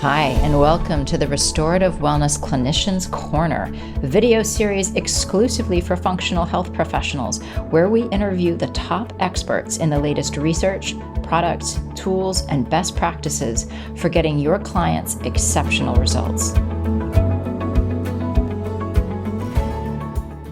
Hi, and welcome to the Restorative Wellness Clinicians Corner, video series exclusively for functional health professionals, where we interview the top experts in the latest research, products, tools, and best practices for getting your clients exceptional results.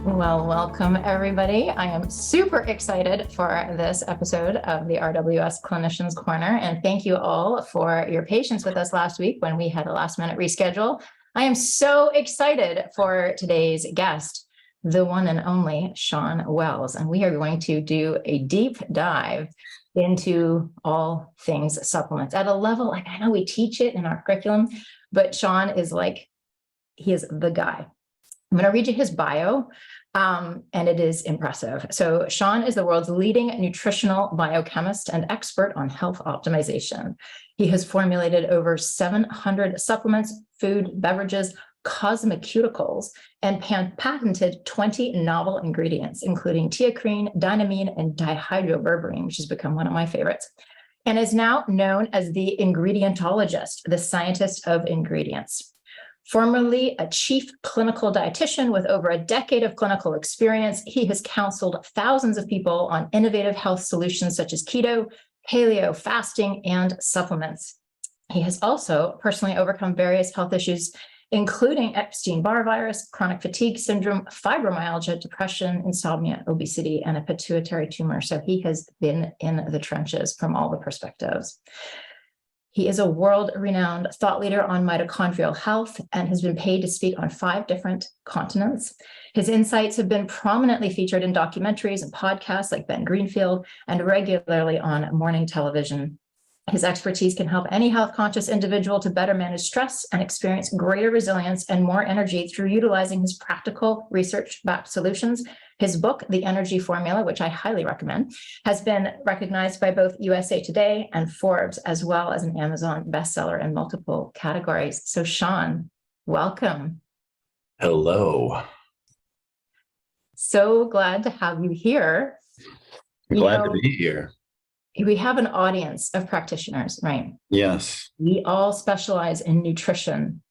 Well, welcome everybody. I am super excited for this episode of the RWS Clinicians Corner, and thank you all for your patience with us last week when we had a last-minute reschedule. I am so excited for today's guest, the one and only Shawn Wells, and we are going to do a deep dive into all things supplements at a level, like I know we teach it in our curriculum, but Shawn is like, he is the guy. I'm going to read you his bio. And it is impressive. So Shawn is the world's leading nutritional biochemist and expert on health optimization. He has formulated over 700 supplements, food, beverages, cosmeceuticals, and patented 20 novel ingredients, including teacrine, dynamine, and dihydroberberine, which has become one of my favorites, and is now known as the ingredientologist, the scientist of ingredients. Formerly a chief clinical dietitian with over a decade of clinical experience, he has counseled thousands of people on innovative health solutions such as keto, paleo, fasting, and supplements. He has also personally overcome various health issues, including Epstein-Barr virus, chronic fatigue syndrome, fibromyalgia, depression, insomnia, obesity, and a pituitary tumor. So he has been in the trenches from all the perspectives. He is a world-renowned thought leader on mitochondrial health and has been paid to speak on 5 different continents. His insights have been prominently featured in documentaries and podcasts like Ben Greenfield and regularly on morning television. His expertise can help any health-conscious individual to better manage stress and experience greater resilience and more energy through utilizing his practical research-backed solutions. His book, The Energy Formula, which I highly recommend, has been recognized by both USA Today and Forbes, as well as an Amazon bestseller in multiple categories. So Shawn, welcome. Hello. So glad to have you here. Glad to be here. We have an audience of practitioners, right? Yes. We all specialize in nutrition,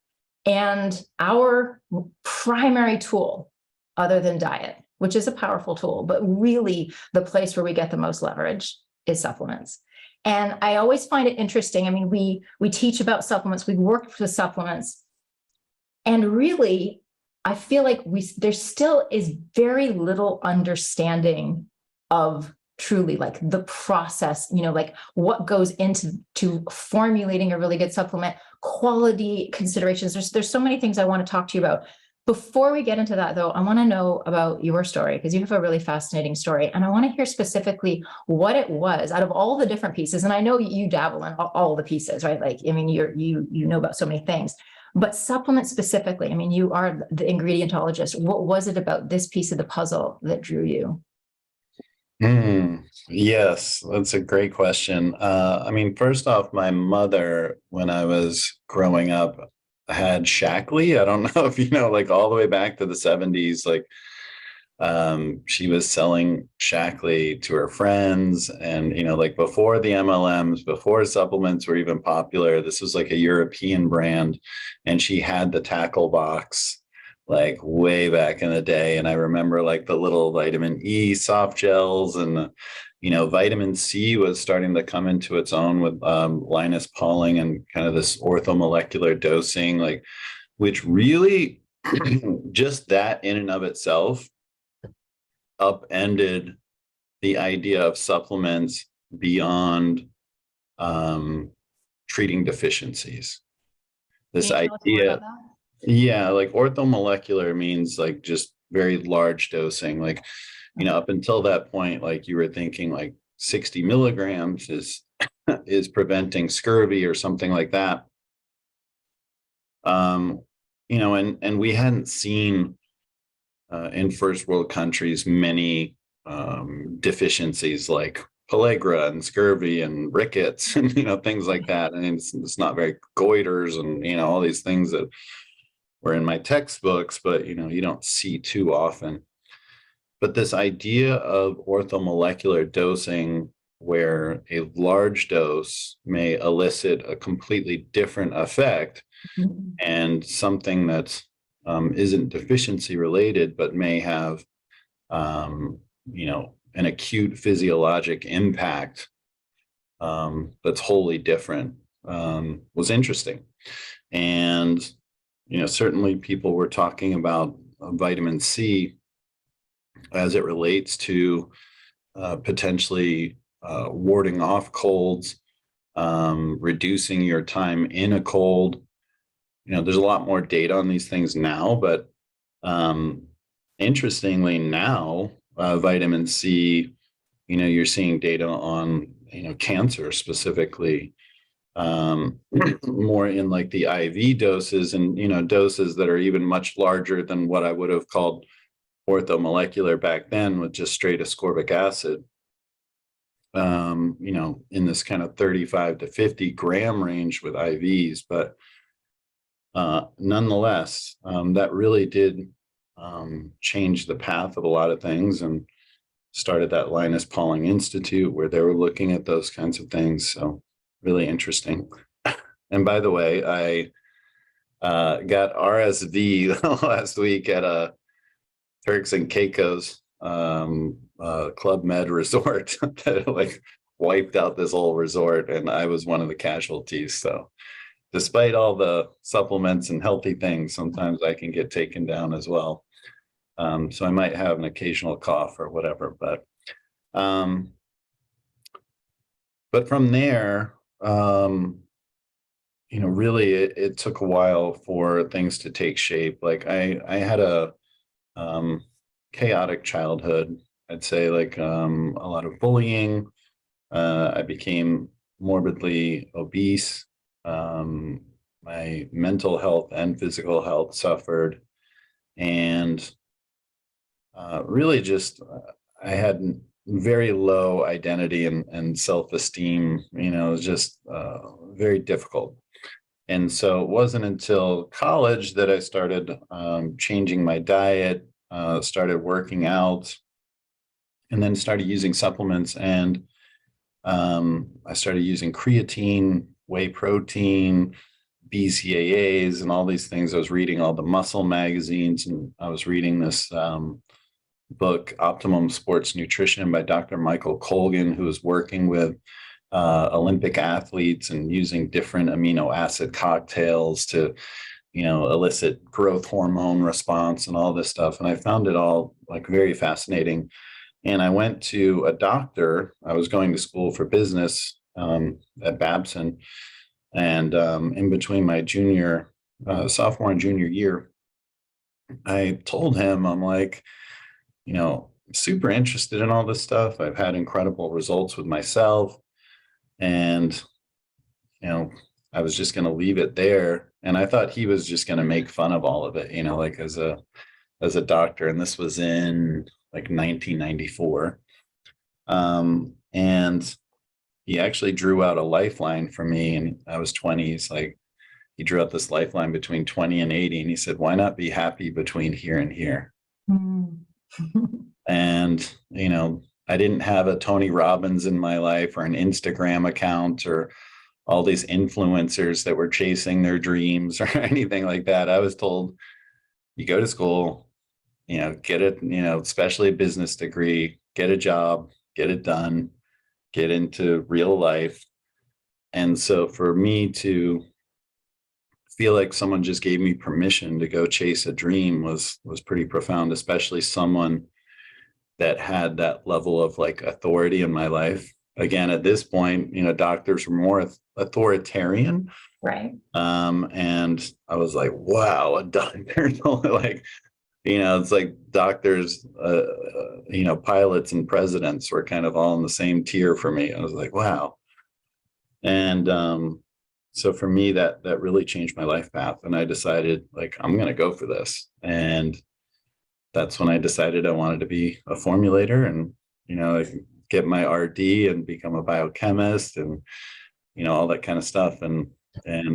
and our primary tool, other than diet, which is a powerful tool, but really the place where we get the most leverage is supplements. And I always find it interesting. I mean, we teach about supplements, we work with supplements, and really, I feel like there still is very little understanding of truly like the process, like what goes into formulating a really good supplement, quality considerations. There's so many things I want to talk to you about. Before we get into that though, I want to know about your story because you have a really fascinating story. And I want to hear specifically what it was out of all the different pieces. And I know you dabble in all the pieces, right? Like, I mean, you know about so many things, but supplements specifically, I mean, you are the ingredientologist. What was it about this piece of the puzzle that drew you? Yes, that's a great question. I mean, first off, my mother, when I was growing up, had Shackley. I don't know if you know, like all the way back to the 70s, like she was selling Shackley to her friends. And, like before the MLMs, before supplements were even popular, this was like a European brand. And she had the tackle box like way back in the day. And I remember like the little vitamin E soft gels and, vitamin C was starting to come into its own with Linus Pauling and kind of this orthomolecular dosing, like, which really just that in and of itself upended the idea of supplements beyond treating deficiencies. This idea. Yeah, like orthomolecular means like just very large dosing. Like, up until that point, like you were thinking like 60 milligrams is preventing scurvy or something like that. And we hadn't seen in first world countries many deficiencies like pellagra and scurvy and rickets and things like that. And it's not very goiters and all these things that were in my textbooks, but you don't see too often. But this idea of orthomolecular dosing where a large dose may elicit a completely different effect, and something that isn't deficiency related, but may have, an acute physiologic impact that's wholly different, was interesting. And, certainly people were talking about vitamin C as it relates to potentially warding off colds, reducing your time in a cold. There's a lot more data on these things now, but interestingly now, vitamin C, you're seeing data on, cancer specifically, more in like the IV doses, and, doses that are even much larger than what I would have called orthomolecular back then with just straight ascorbic acid. In this kind of 35 to 50 gram range with IVs, but nonetheless, that really did change the path of a lot of things, and started that Linus Pauling Institute where they were looking at those kinds of things. So really interesting. And by the way, I got RSV last week at a Turks and Caicos Club Med resort that like wiped out this whole resort, and I was one of the casualties. So despite all the supplements and healthy things, sometimes I can get taken down as well. So I might have an occasional cough or whatever, but from there, really it took a while for things to take shape. Like I had a chaotic childhood, I'd say, like a lot of bullying. I became morbidly obese. My mental health and physical health suffered, and really just I had very low identity and self-esteem. It was just very difficult. And so it wasn't until college that I started changing my diet, started working out, and then started using supplements. And I started using creatine, whey protein, BCAAs, and all these things. I was reading all the muscle magazines, and I was reading this book, Optimum Sports Nutrition, by Dr. Michael Colgan, who was working with Olympic athletes and using different amino acid cocktails to, elicit growth hormone response and all this stuff. And I found it all like very fascinating. And I went to a doctor. I was going to school for business at Babson. And in between my sophomore and junior year, I told him, I'm like, super interested in all this stuff. I've had incredible results with myself. And, I was just going to leave it there. And I thought he was just going to make fun of all of it, like as a doctor. And this was in like 1994. And he actually drew out a lifeline for me, and I was 20. He's like, he drew out this lifeline between 20 and 80. And he said, why not be happy between here and here? And, I didn't have a Tony Robbins in my life or an Instagram account or all these influencers that were chasing their dreams or anything like that. I was told, you go to school, get it, especially a business degree, get a job, get it done, get into real life. And so for me to feel like someone just gave me permission to go chase a dream was pretty profound, especially someone that had that level of like authority in my life. Again, at this point, doctors were more authoritarian. Right. And I was like, wow, a doctor, like, it's like doctors, pilots and presidents were kind of all in the same tier for me. I was like, wow. And so for me, that really changed my life path. And I decided, like, I'm going to go for this. And that's when I decided I wanted to be a formulator and, get my RD and become a biochemist and, all that kind of stuff and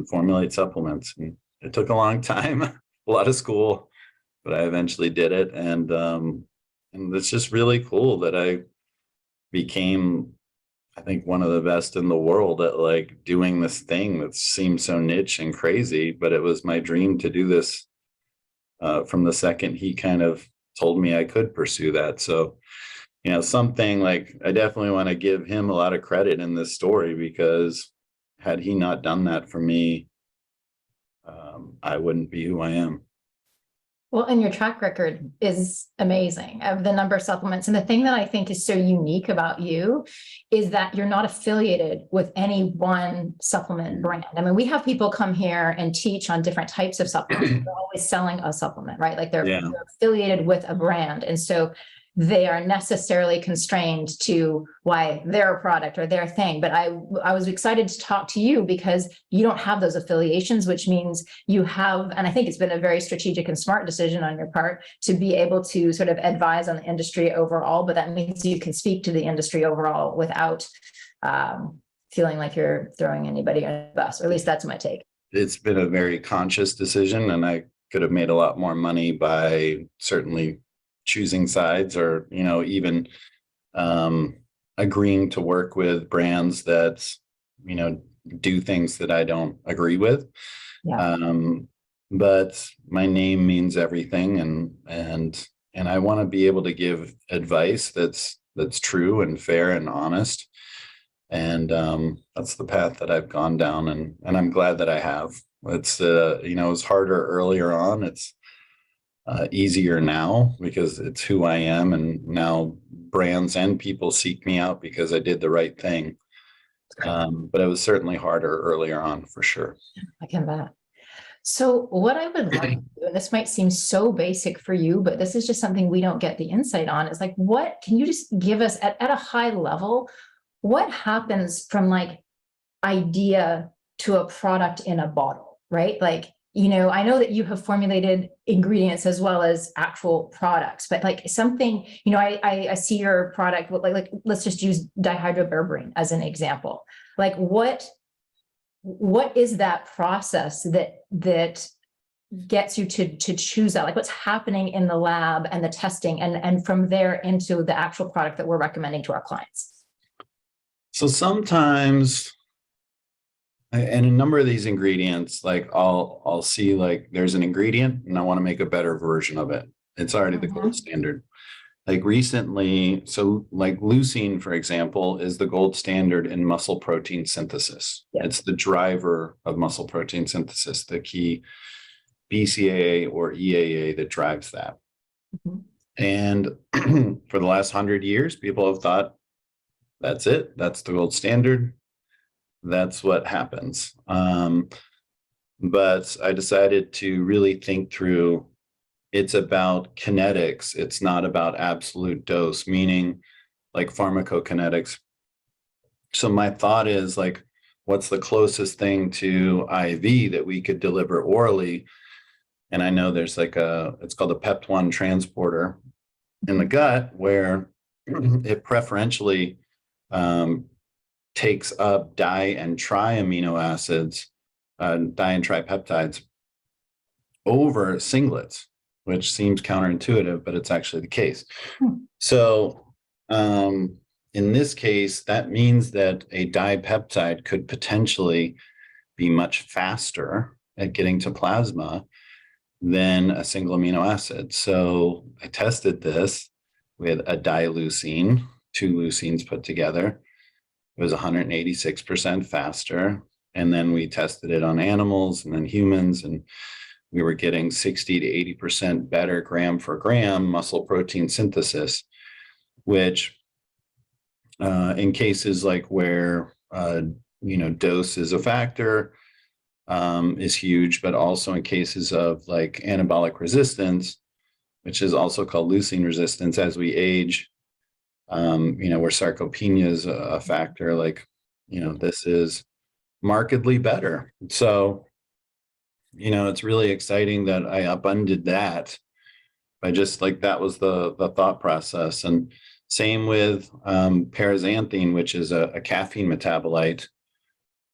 formulate supplements. And it took a long time, a lot of school, but I eventually did it. And it's just really cool that I became I think one of the best in the world at like doing this thing that seems so niche and crazy, but it was my dream to do this from the second he kind of told me I could pursue that. So, something like I definitely want to give him a lot of credit in this story, because had he not done that for me, I wouldn't be who I am. Well, and your track record is amazing of the number of supplements. And the thing that I think is so unique about you is that you're not affiliated with any one supplement brand. I mean, we have people come here and teach on different types of supplements. They're always selling a supplement, right? Like they're affiliated with a brand. And so they are necessarily constrained to why their product or their thing. But I was excited to talk to you because you don't have those affiliations, which means you have, and I think it's been a very strategic and smart decision on your part to be able to sort of advise on the industry overall, but that means you can speak to the industry overall without feeling like you're throwing anybody under the bus, or at least that's my take. It's been a very conscious decision, and I could have made a lot more money by certainly choosing sides, or even agreeing to work with brands that do things that I don't agree with. But my name means everything, and I want to be able to give advice that's true and fair and honest, and that's the path that I've gone down, and I'm glad that I have. It's it was harder earlier on. It's easier now because it's who I am, and now brands and people seek me out because I did the right thing. But it was certainly harder earlier on, for sure. I can bet. So what I would like to do, and this might seem so basic for you, but this is just something we don't get the insight on, is like, what can you just give us at a high level, what happens from like idea to a product in a bottle, right? Like, I know that you have formulated ingredients as well as actual products, but like something, I see your product, like let's just use dihydroberberine as an example. Like what is that process that gets you to choose that? Like what's happening in the lab and the testing, and from there into the actual product that we're recommending to our clients? So sometimes, and a number of these ingredients, like I'll see like there's an ingredient and I want to make a better version of it. It's already the gold standard. Like recently, so like leucine, for example, is the gold standard in muscle protein synthesis. It's the driver of muscle protein synthesis, the key BCAA or EAA that drives that. And for the last 100 years, people have thought, that's it. That's the gold standard. That's what happens. But I decided to really think through, it's about kinetics. It's not about absolute dose, meaning like pharmacokinetics. So my thought is like, what's the closest thing to IV that we could deliver orally? And I know there's like it's called a PEP1 transporter in the gut, where it preferentially takes up di and tri amino acids, di and tripeptides over singlets, which seems counterintuitive, but it's actually the case. So in this case, that means that a dipeptide could potentially be much faster at getting to plasma than a single amino acid. So I tested this with a dileucine, two leucines put together. It was 186% faster. And then we tested it on animals and then humans, and we were getting 60 to 80% better gram for gram muscle protein synthesis, which in cases like where, dose is a factor, is huge, but also in cases of like anabolic resistance, which is also called leucine resistance as we age, where sarcopenia is a factor, like, this is markedly better. So, it's really exciting that I upended that by just like, that was the thought process. And same with paraxanthine, which is a caffeine metabolite.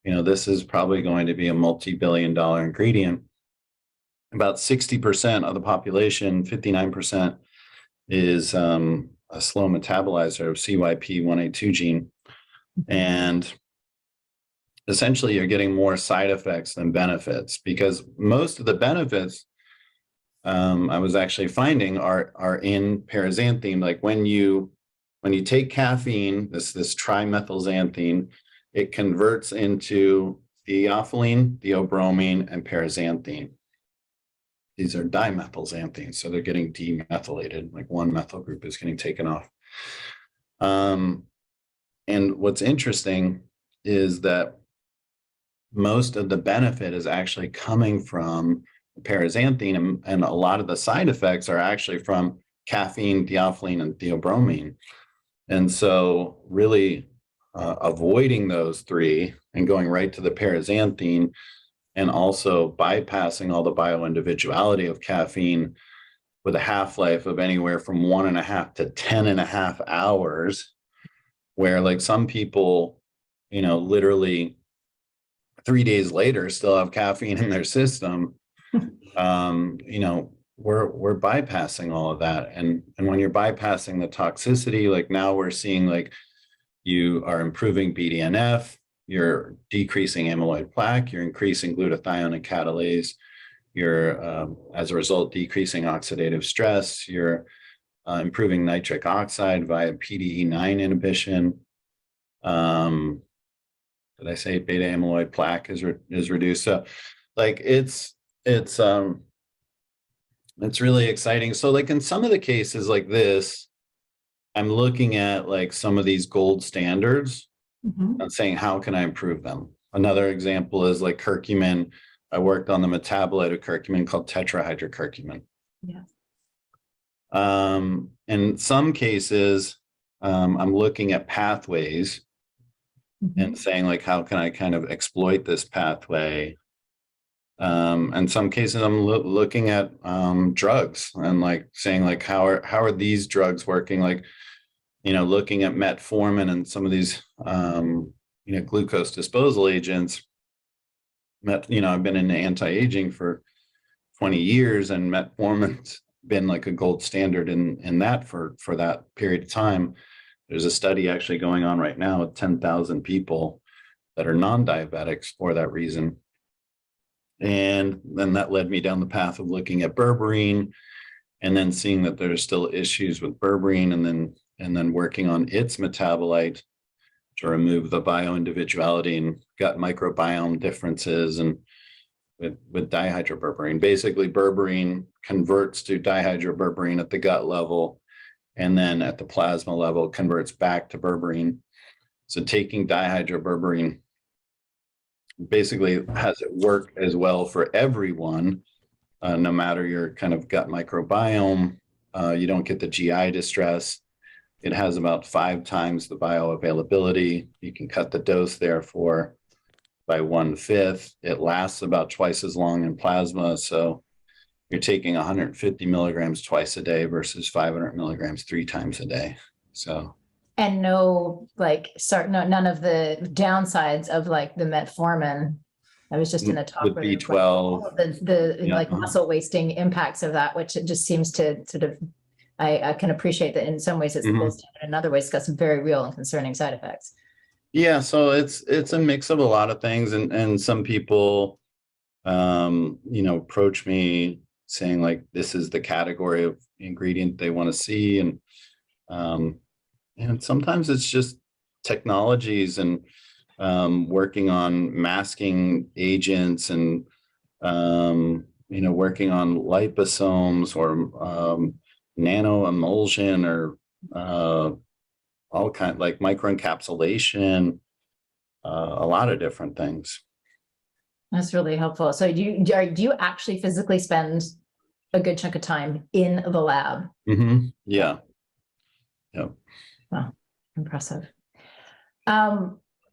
This is probably going to be a multi-billion-dollar ingredient. About 60% of the population, 59%, is a slow metabolizer of CYP1A2 gene. And essentially you're getting more side effects than benefits, because most of the benefits I was actually finding are in paraxanthine. Like when you take caffeine, this trimethylxanthine, it converts into theophylline, theobromine, and paraxanthine. These are dimethylxanthines, so they're getting demethylated, like one methyl group is getting taken off. And what's interesting is that most of the benefit is actually coming from paraxanthine, and a lot of the side effects are actually from caffeine, theophylline, and theobromine. And so really avoiding those three and going right to the paraxanthine, and also bypassing all the bioindividuality of caffeine with a half-life of anywhere from 1.5 to 10.5 hours, where like some people, literally 3 days later still have caffeine in their system. We're bypassing all of that. And when you're bypassing the toxicity, like now we're seeing like you are improving BDNF, you're decreasing amyloid plaque, you're increasing glutathione and catalase, you're, as a result, decreasing oxidative stress, you're improving nitric oxide via PDE9 inhibition. Did I say beta amyloid plaque is reduced? So like it's really exciting. So like in some of the cases like this, I'm looking at like some of these gold standards and saying, how can I improve them? Another example is like curcumin. I worked on the metabolite of curcumin called tetrahydrocurcumin. Yeah. In some cases, I'm looking at pathways and saying like, how can I kind of exploit this pathway? In some cases, I'm looking at drugs and like saying like, how are these drugs working? Like, looking at metformin and some of these, glucose disposal agents. I've been in anti-aging for 20 years, and metformin's been like a gold standard in that for that period of time. There's a study actually going on right now with 10,000 people that are non-diabetics for that reason. And then that led me down the path of looking at berberine, and then seeing that there's still issues with berberine, and then working on its metabolite to remove the bioindividuality and gut microbiome differences. And with dihydroberberine, basically berberine converts to dihydroberberine at the gut level, and then at the plasma level converts back to berberine. So taking dihydroberberine basically has it work as well for everyone, no matter your kind of gut microbiome. You don't get the GI distress. It has about 5 times the bioavailability. You can cut the dose therefore by 1/5. It lasts about twice as long in plasma. So you're taking 150 milligrams twice a day versus 500 milligrams 3 times a day. So. And none of the downsides of like the metformin. I was just in a talk with B12, like muscle wasting impacts of that, which it just seems to sort of, I can appreciate that in some ways it's the gold standard, in other ways it's got some very real and concerning side effects. Yeah, so it's a mix of a lot of things, and some people, approach me saying like this is the category of ingredient they want to see, and sometimes it's just technologies and working on masking agents and working on liposomes or nano emulsion or all kind like microencapsulation, a lot of different things. That's really helpful. So do you actually physically spend a good chunk of time in the lab? Yeah. Yep. Wow, impressive.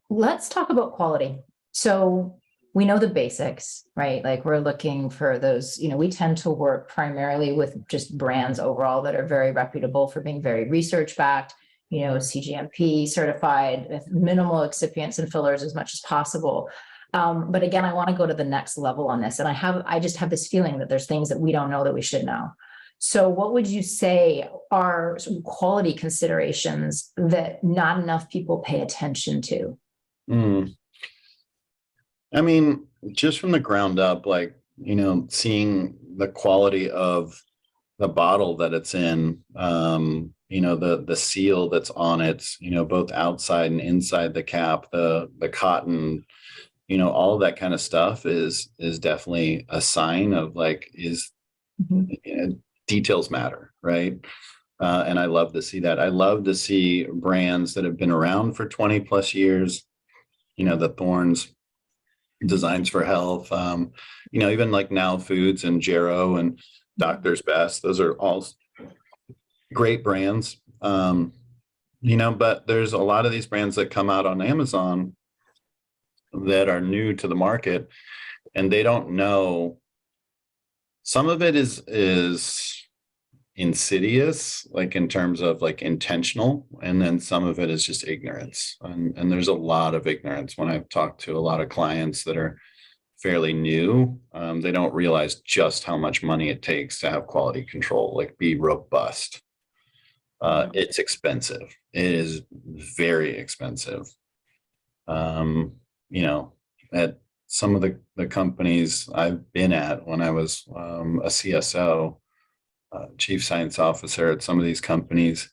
Let's talk about quality. So we know the basics, right? Like we're looking for those, we tend to work primarily with just brands overall that are very reputable for being very research backed, CGMP certified, with minimal excipients and fillers as much as possible. But again, I want to go to the next level on this. And I just have this feeling that there's things that we don't know that we should know. So what would you say are some quality considerations that not enough people pay attention to? I mean, just from the ground up, like, seeing the quality of the bottle that it's in, the seal that's on it, both outside and inside the cap, the cotton, all of that kind of stuff is definitely a sign of like, details matter, right? And I love to see that. I love to see brands that have been around for 20 plus years, the Thorns, Designs for Health, even like Now Foods and Jarrow and Doctor's Best. Those are all great brands. But there's a lot of these brands that come out on Amazon that are new to the market, and they don't know. Some of it is insidious, like in terms of like intentional, and then some of it is just ignorance. And there's a lot of ignorance when I've talked to a lot of clients that are fairly new. They don't realize just how much money it takes to have quality control, like be robust. It's expensive. It is very expensive. At some of the companies I've been at when I was a CSO, chief science officer at some of these companies,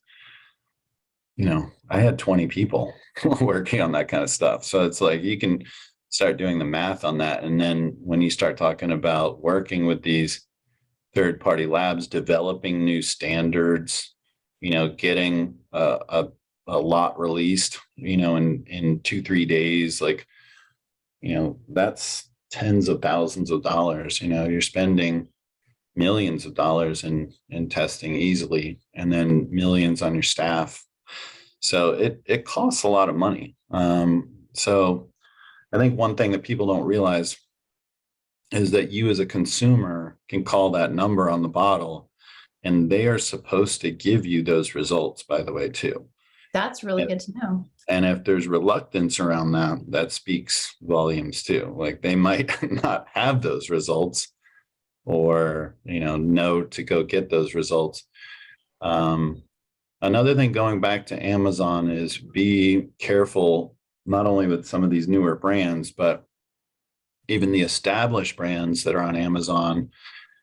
I had 20 people working on that kind of stuff. So it's like, you can start doing the math on that. And then when you start talking about working with these third-party labs, developing new standards, getting a lot released, in 2-3 days, like, that's tens of thousands of dollars. You're spending millions of dollars in testing easily, and then millions on your staff. So it costs a lot of money. So I think one thing that people don't realize is that you as a consumer can call that number on the bottle, and they are supposed to give you those results, by the way, too. That's really good to know. And if there's reluctance around that, that speaks volumes too. Like, they might not have those results, or know to go get those results. Another thing, going back to Amazon, is be careful, not only with some of these newer brands, but even the established brands that are on Amazon.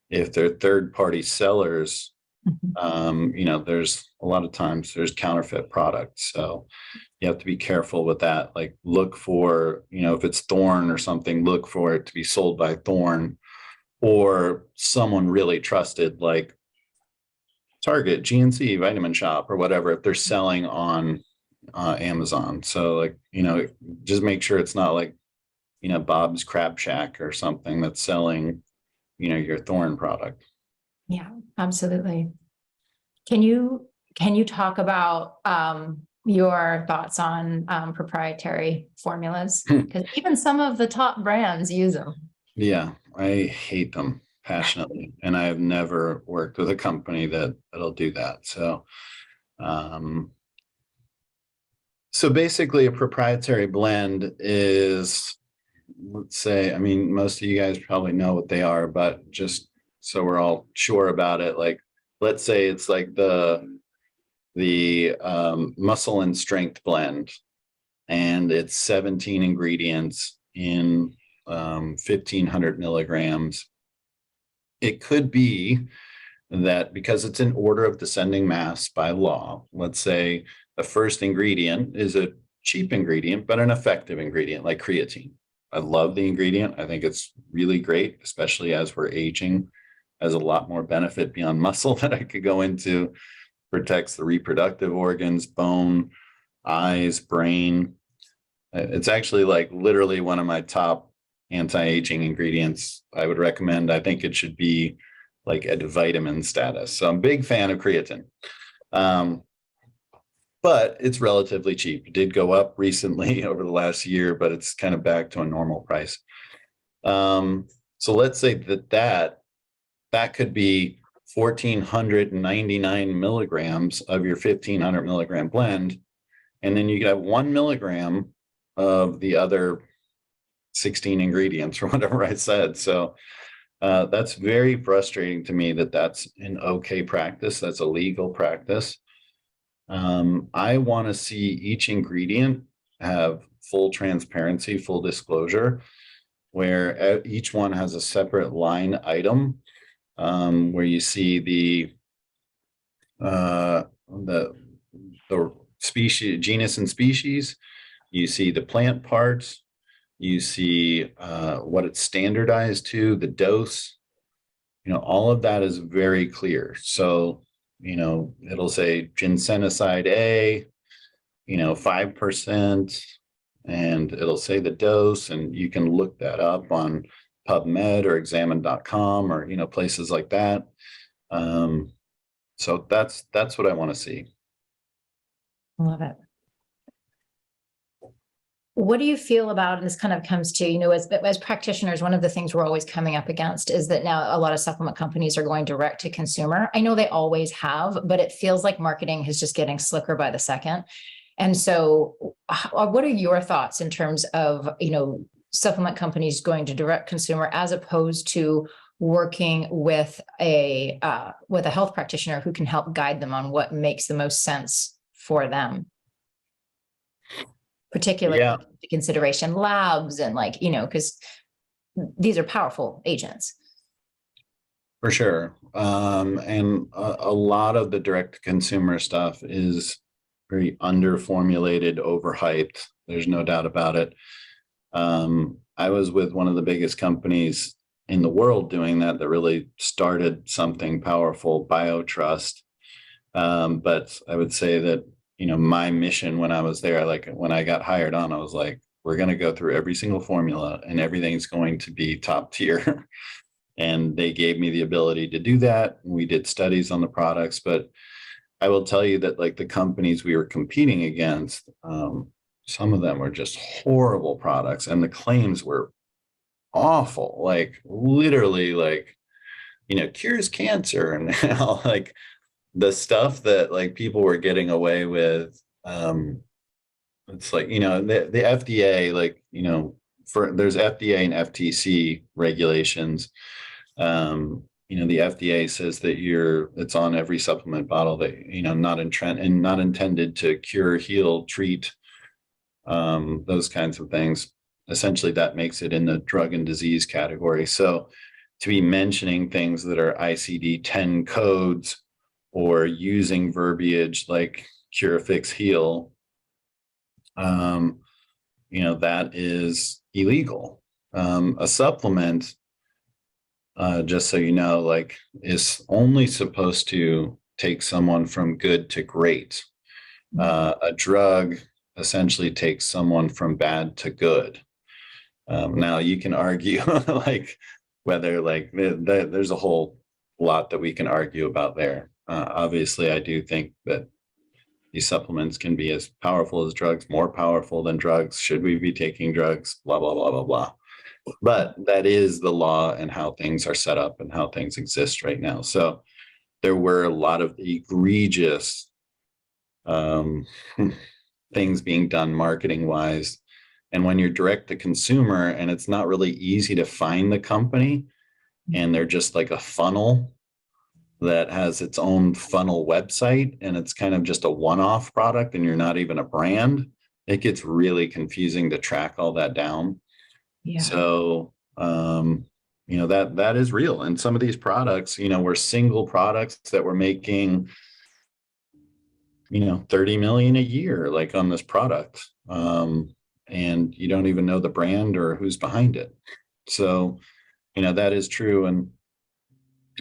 If they're third-party sellers, there's a lot of times there's counterfeit products. So you have to be careful with that. Like, look for, if it's Thorn or something, look for it to be sold by Thorn or someone really trusted, like Target, GNC, Vitamin Shop, or whatever, if they're selling on Amazon. So, like, just make sure it's not like, Bob's Crab Shack or something that's selling, your Thorn product. Yeah, absolutely. Can you talk about your thoughts on proprietary formulas? Because even some of the top brands use them. Yeah, I hate them passionately, and I have never worked with a company that'll do that. So, so basically, a proprietary blend is, let's say, I mean, most of you guys probably know what they are, but just so we're all sure about it, like, let's say it's like the muscle and strength blend, and it's 17 ingredients in 1,500 milligrams. It could be that because it's in order of descending mass by law, let's say the first ingredient is a cheap ingredient, but an effective ingredient, like creatine. I love the ingredient. I think it's really great, especially as we're aging. Has a lot more benefit beyond muscle that I could go into. Protects the reproductive organs, bone, eyes, brain. It's actually like literally one of my top anti-aging ingredients. I would recommend. I think it should be like at vitamin status. So I'm a big fan of creatine. But it's relatively cheap. It did go up recently over the last year, but it's kind of back to a normal price. So let's say that could be 1,499 milligrams of your 1,500 milligram blend. And then you could have 1 milligram of the other 16 ingredients or whatever I said. So That's very frustrating to me that that's an okay practice. That's a legal practice. I want to see each ingredient have full transparency, full disclosure, where each one has a separate line item, where you see uh, the species, genus and species. You see the plant parts. You see what it's standardized to, the dose. All of that is very clear. So, it'll say ginsenoside A, 5%, and it'll say the dose, and you can look that up on PubMed or examine.com or, places like that. So that's what I want to see. Love it. What do you feel about, and this kind of comes to, as practitioners, one of the things we're always coming up against is that now a lot of supplement companies are going direct to consumer. I know they always have, but it feels like marketing is just getting slicker by the second. And so what are your thoughts in terms of, supplement companies going to direct consumer as opposed to working with a health practitioner who can help guide them on what makes the most sense for them? Particularly consideration labs and because these are powerful agents. For sure. And a lot of the direct consumer stuff is very under-formulated, overhyped. There's no doubt about it. I was with one of the biggest companies in the world doing that really started something powerful, BioTrust. But I would say that, my mission when I was there, like when I got hired on, I was like, we're going to go through every single formula and everything's going to be top tier. And they gave me the ability to do that. We did studies on the products, but I will tell you that like the companies we were competing against, some of them were just horrible products and the claims were awful, like literally like, cures cancer and like the stuff that like people were getting away with. It's like, the FDA, like, there's FDA and FTC regulations. The FDA says that it's on every supplement bottle that, not intended to cure, heal, treat, those kinds of things. Essentially, that makes it in the drug and disease category. So to be mentioning things that are ICD-10 codes or using verbiage like cure, fix, heal, that is illegal. A supplement, just so you know, like is only supposed to take someone from good to great. A drug essentially takes someone from bad to good. Now you can argue like whether like there's a whole lot that we can argue about there. Obviously, I do think that these supplements can be as powerful as drugs, more powerful than drugs. Should we be taking drugs? Blah, blah, blah, blah, blah. But that is the law and how things are set up and how things exist right now. So there were a lot of egregious things being done marketing wise. And when you're direct to consumer and it's not really easy to find the company and they're just like a funnel that has its own funnel website and it's kind of just a one-off product and you're not even a brand, it gets really confusing to track all that down. Yeah. So, that is real. And some of these products, were single products that were making, 30 million a year, like on this product. And you don't even know the brand or who's behind it. So, that is true. And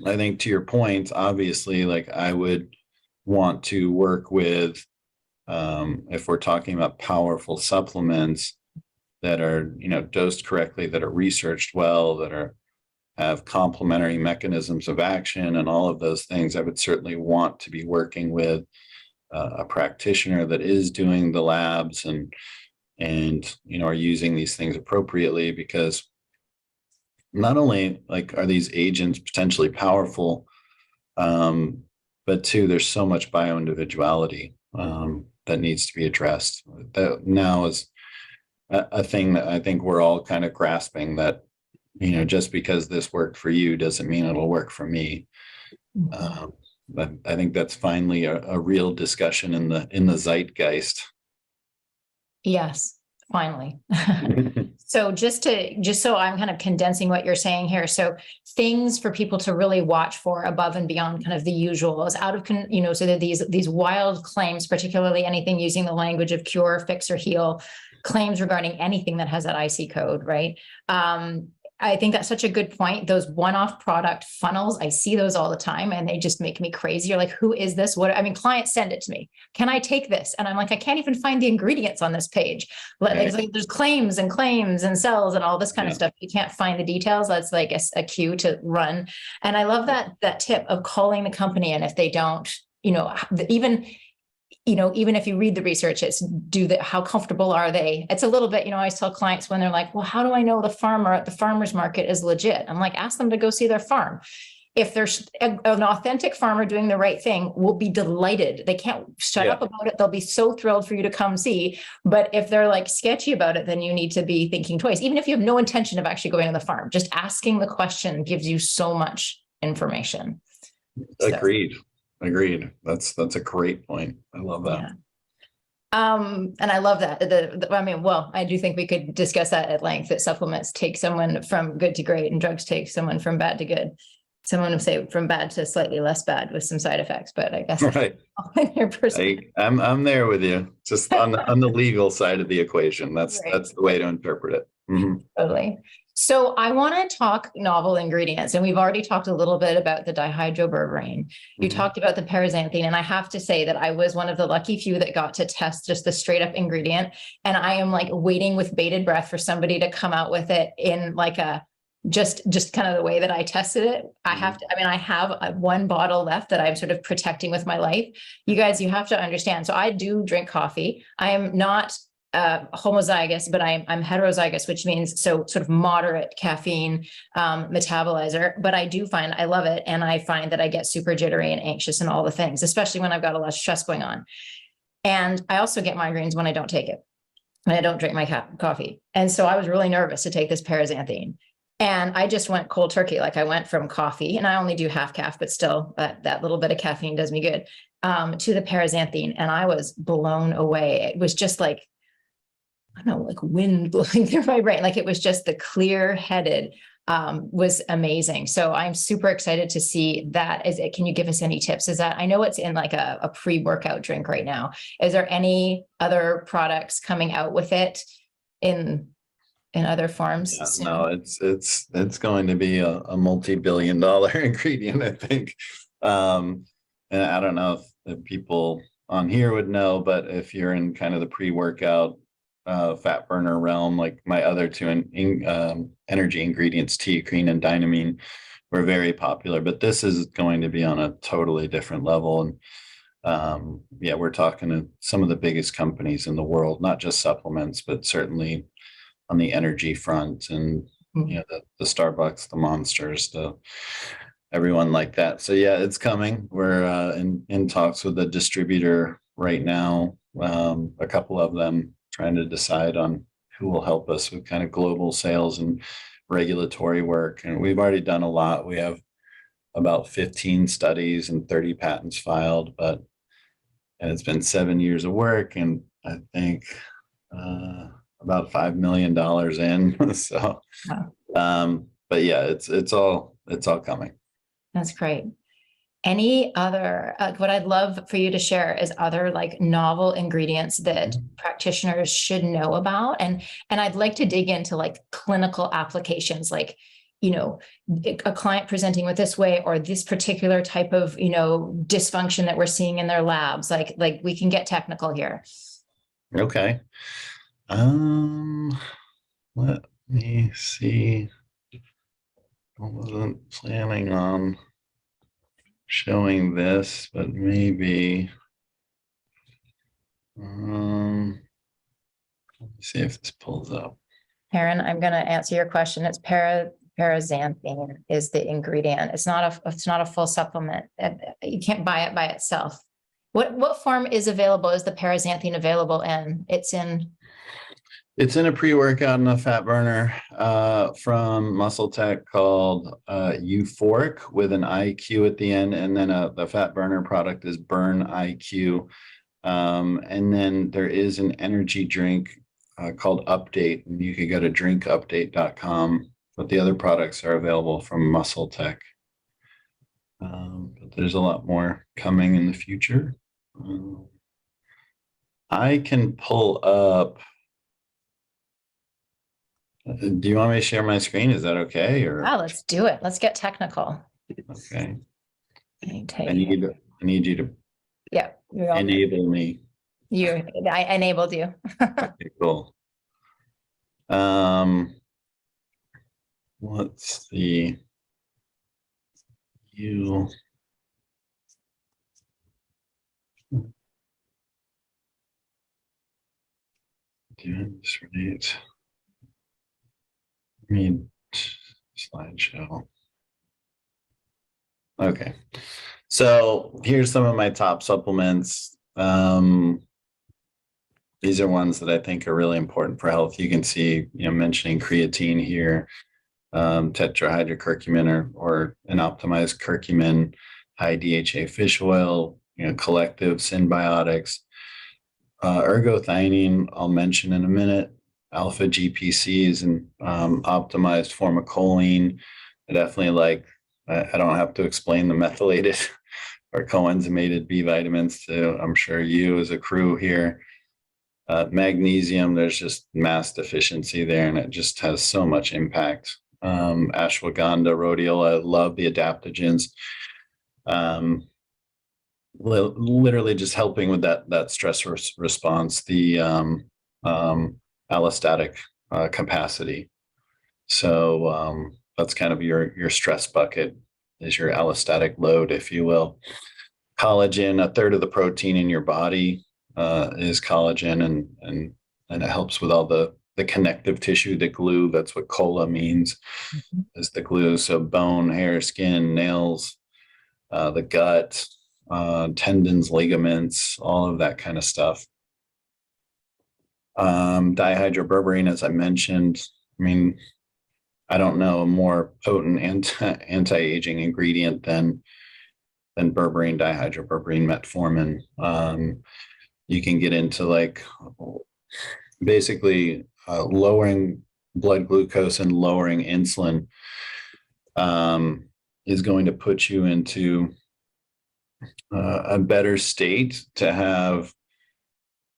I think to your point, obviously, like I would want to work with, if we're talking about powerful supplements that are, dosed correctly, that are researched well, that have complementary mechanisms of action and all of those things, I would certainly want to be working with a practitioner that is doing the labs and are using these things appropriately, because not only like are these agents potentially powerful, but two, there's so much bioindividuality that needs to be addressed. That now is a thing that I think we're all kind of grasping, that just because this worked for you doesn't mean it'll work for me. But I think that's finally a real discussion in the zeitgeist. Yes, finally. So just so I'm kind of condensing what you're saying here. So things for people to really watch for above and beyond kind of the usual is out of, so that these wild claims, particularly anything using the language of cure, fix, or heal, claims regarding anything that has that IC code, right? I think that's such a good point. Those one-off product funnels, I see those all the time and they just make me crazy. You're like, who is this? Clients send it to me. Can I take this? And I'm like, I can't even find the ingredients on this page. Right. Like, there's claims and cells and all this kind of stuff. You can't find the details. That's like a cue to run. And I love that tip of calling the company. And if they don't, even if you read the research, it's how comfortable are they? It's a little bit, I always tell clients when they're like, well, how do I know the farmer at the farmer's market is legit? I'm like, ask them to go see their farm. If there's an authentic farmer doing the right thing, we'll be delighted. They can't shut up about it. They'll be so thrilled for you to come see. But if they're like sketchy about it, then you need to be thinking twice. Even if you have no intention of actually going to the farm, just asking the question gives you so much information. Agreed. That's a great point. I love that. Yeah. And I love that. I do think we could discuss that at length, that supplements take someone from good to great and drugs take someone from bad to good. Someone would say from bad to slightly less bad with some side effects, but I guess right. I'm there with you. Just on the legal side of the equation. That's the way to interpret it. Mm-hmm. Totally. So I want to talk novel ingredients, and we've already talked a little bit about the dihydroberberine. You talked about the paraxanthine, and I have to say that I was one of the lucky few that got to test just the straight up ingredient. And I am like waiting with bated breath for somebody to come out with it in like a just kind of the way that I tested it. I have one bottle left that I'm sort of protecting with my life. You guys, you have to understand. So I do drink coffee. I am not homozygous, but I'm heterozygous, which means sort of moderate caffeine metabolizer. But I do find I love it, and I find that I get super jittery and anxious and all the things, especially when I've got a lot of stress going on. And I also get migraines when I don't take it, when I don't drink my coffee. And so I was really nervous to take this paraxanthine, and I just went cold turkey. Like I went from coffee, and I only do half calf, but still that little bit of caffeine does me good, to the paraxanthine, and I was blown away. It was just like, I don't know, like wind blowing through my brain. Like it was just the clear-headed was amazing. So I'm super excited to see that. Can you give us any tips? I know it's in like a pre-workout drink right now. Is there any other products coming out with it in other forms? Yeah, no, it's going to be a multi-billion-dollar ingredient, I think. And I don't know if people on here would know, but if you're in kind of the pre-workout fat burner realm, like my other two energy ingredients, teacrine and dynamine, were very popular, but this is going to be on a totally different level. And we're talking to some of the biggest companies in the world, not just supplements, but certainly on the energy front, and the Starbucks, the Monsters, everyone like that. So yeah, it's coming. We're in talks with a distributor right now, a couple of them, trying to decide on who will help us with kind of global sales and regulatory work. And we've already done a lot. We have about 15 studies and 30 patents filed, and it's been 7 years of work, and I think about $5 million in. So, but yeah, it's all coming. That's great. Any other, what I'd love for you to share is other like novel ingredients that practitioners should know about. And I'd like to dig into like clinical applications, like, a client presenting with this way, or this particular type of, dysfunction that we're seeing in their labs. Like we can get technical here. Okay. Let me see. I wasn't planning on showing this, but maybe let me see if this pulls up. Aaron, I'm going to answer your question. It's paraxanthine is the ingredient. It's not a full supplement. You can't buy it by itself. What form is available? Is the paraxanthine available in? It's in a pre-workout and a fat burner from Muscle Tech called Euphoric with an IQ at the end. And then the fat burner product is Burn IQ. And then there is an energy drink called Update. And you could go to drinkupdate.com, but the other products are available from Muscle Tech. But there's a lot more coming in the future. I can pull up. Do you want me to share my screen? Is that okay? Or Yeah, let's do it. Let's get technical. okay. I need you to enable me. I enabled you. Okay, cool. Let's see. You. Do this right. Slideshow. Okay. So here's some of my top supplements. These are ones that I think are really important for health. You can see, mentioning creatine here, tetrahydrocurcumin or an optimized curcumin, high DHA fish oil, collective symbiotics, ergothioneine, I'll mention in a minute, alpha GPCs and optimized form of choline. I definitely I don't have to explain the methylated or coenzymated B vitamins to, I'm sure you as a crew here. Magnesium, there's just mass deficiency there, and it just has so much impact. Ashwagandha, rhodiola, I love the adaptogens. Literally just helping with that stress response, the allostatic capacity. So that's kind of your stress bucket, is your allostatic load, if you will. Collagen, a third of the protein in your body is collagen, and it helps with all the connective tissue, the glue. That's what cola means, is the glue. So bone, hair, skin, nails, the gut, tendons, ligaments, all of that kind of stuff. Dihydroberberine, as I mentioned, I don't know a more potent anti-aging ingredient than berberine, dihydroberberine, metformin. You can get into basically lowering blood glucose and lowering insulin is going to put you into a better state to have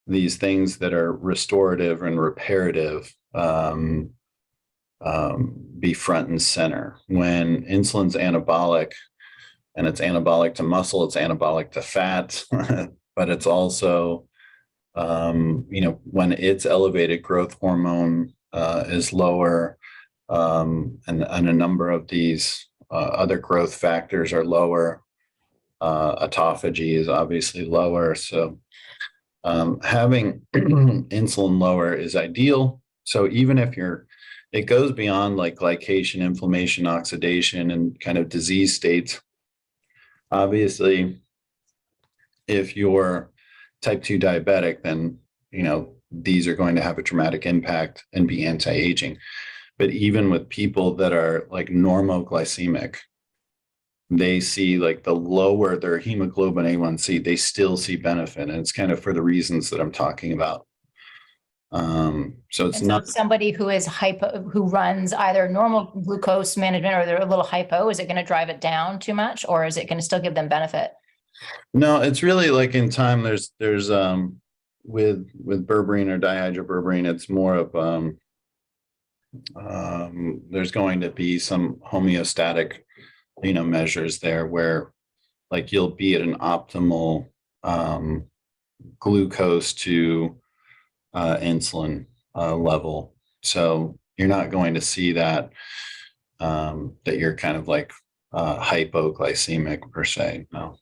these things that are restorative and reparative be front and center. When insulin's anabolic, and it's anabolic to muscle, it's anabolic to fat, but it's also, when it's elevated, growth hormone is lower, and a number of these other growth factors are lower. Autophagy is obviously lower. So having insulin lower is ideal. So even if it goes beyond glycation, inflammation, oxidation, and kind of disease states. Obviously, if you're type 2 diabetic, then, these are going to have a dramatic impact and be anti-aging. But even with people that are normoglycemic, they see the lower their hemoglobin A1C, they still see benefit. And it's kind of for the reasons that I'm talking about. So it's not somebody who is who runs either normal glucose management or they're a little hypo. Is it going to drive it down too much, or is it going to still give them benefit? No, it's really in time. There's with berberine or dihydroberberine, it's more of there's going to be some homeostatic measures there where you'll be at an optimal glucose to insulin level. So you're not going to see that you're kind of hypoglycemic per se. No.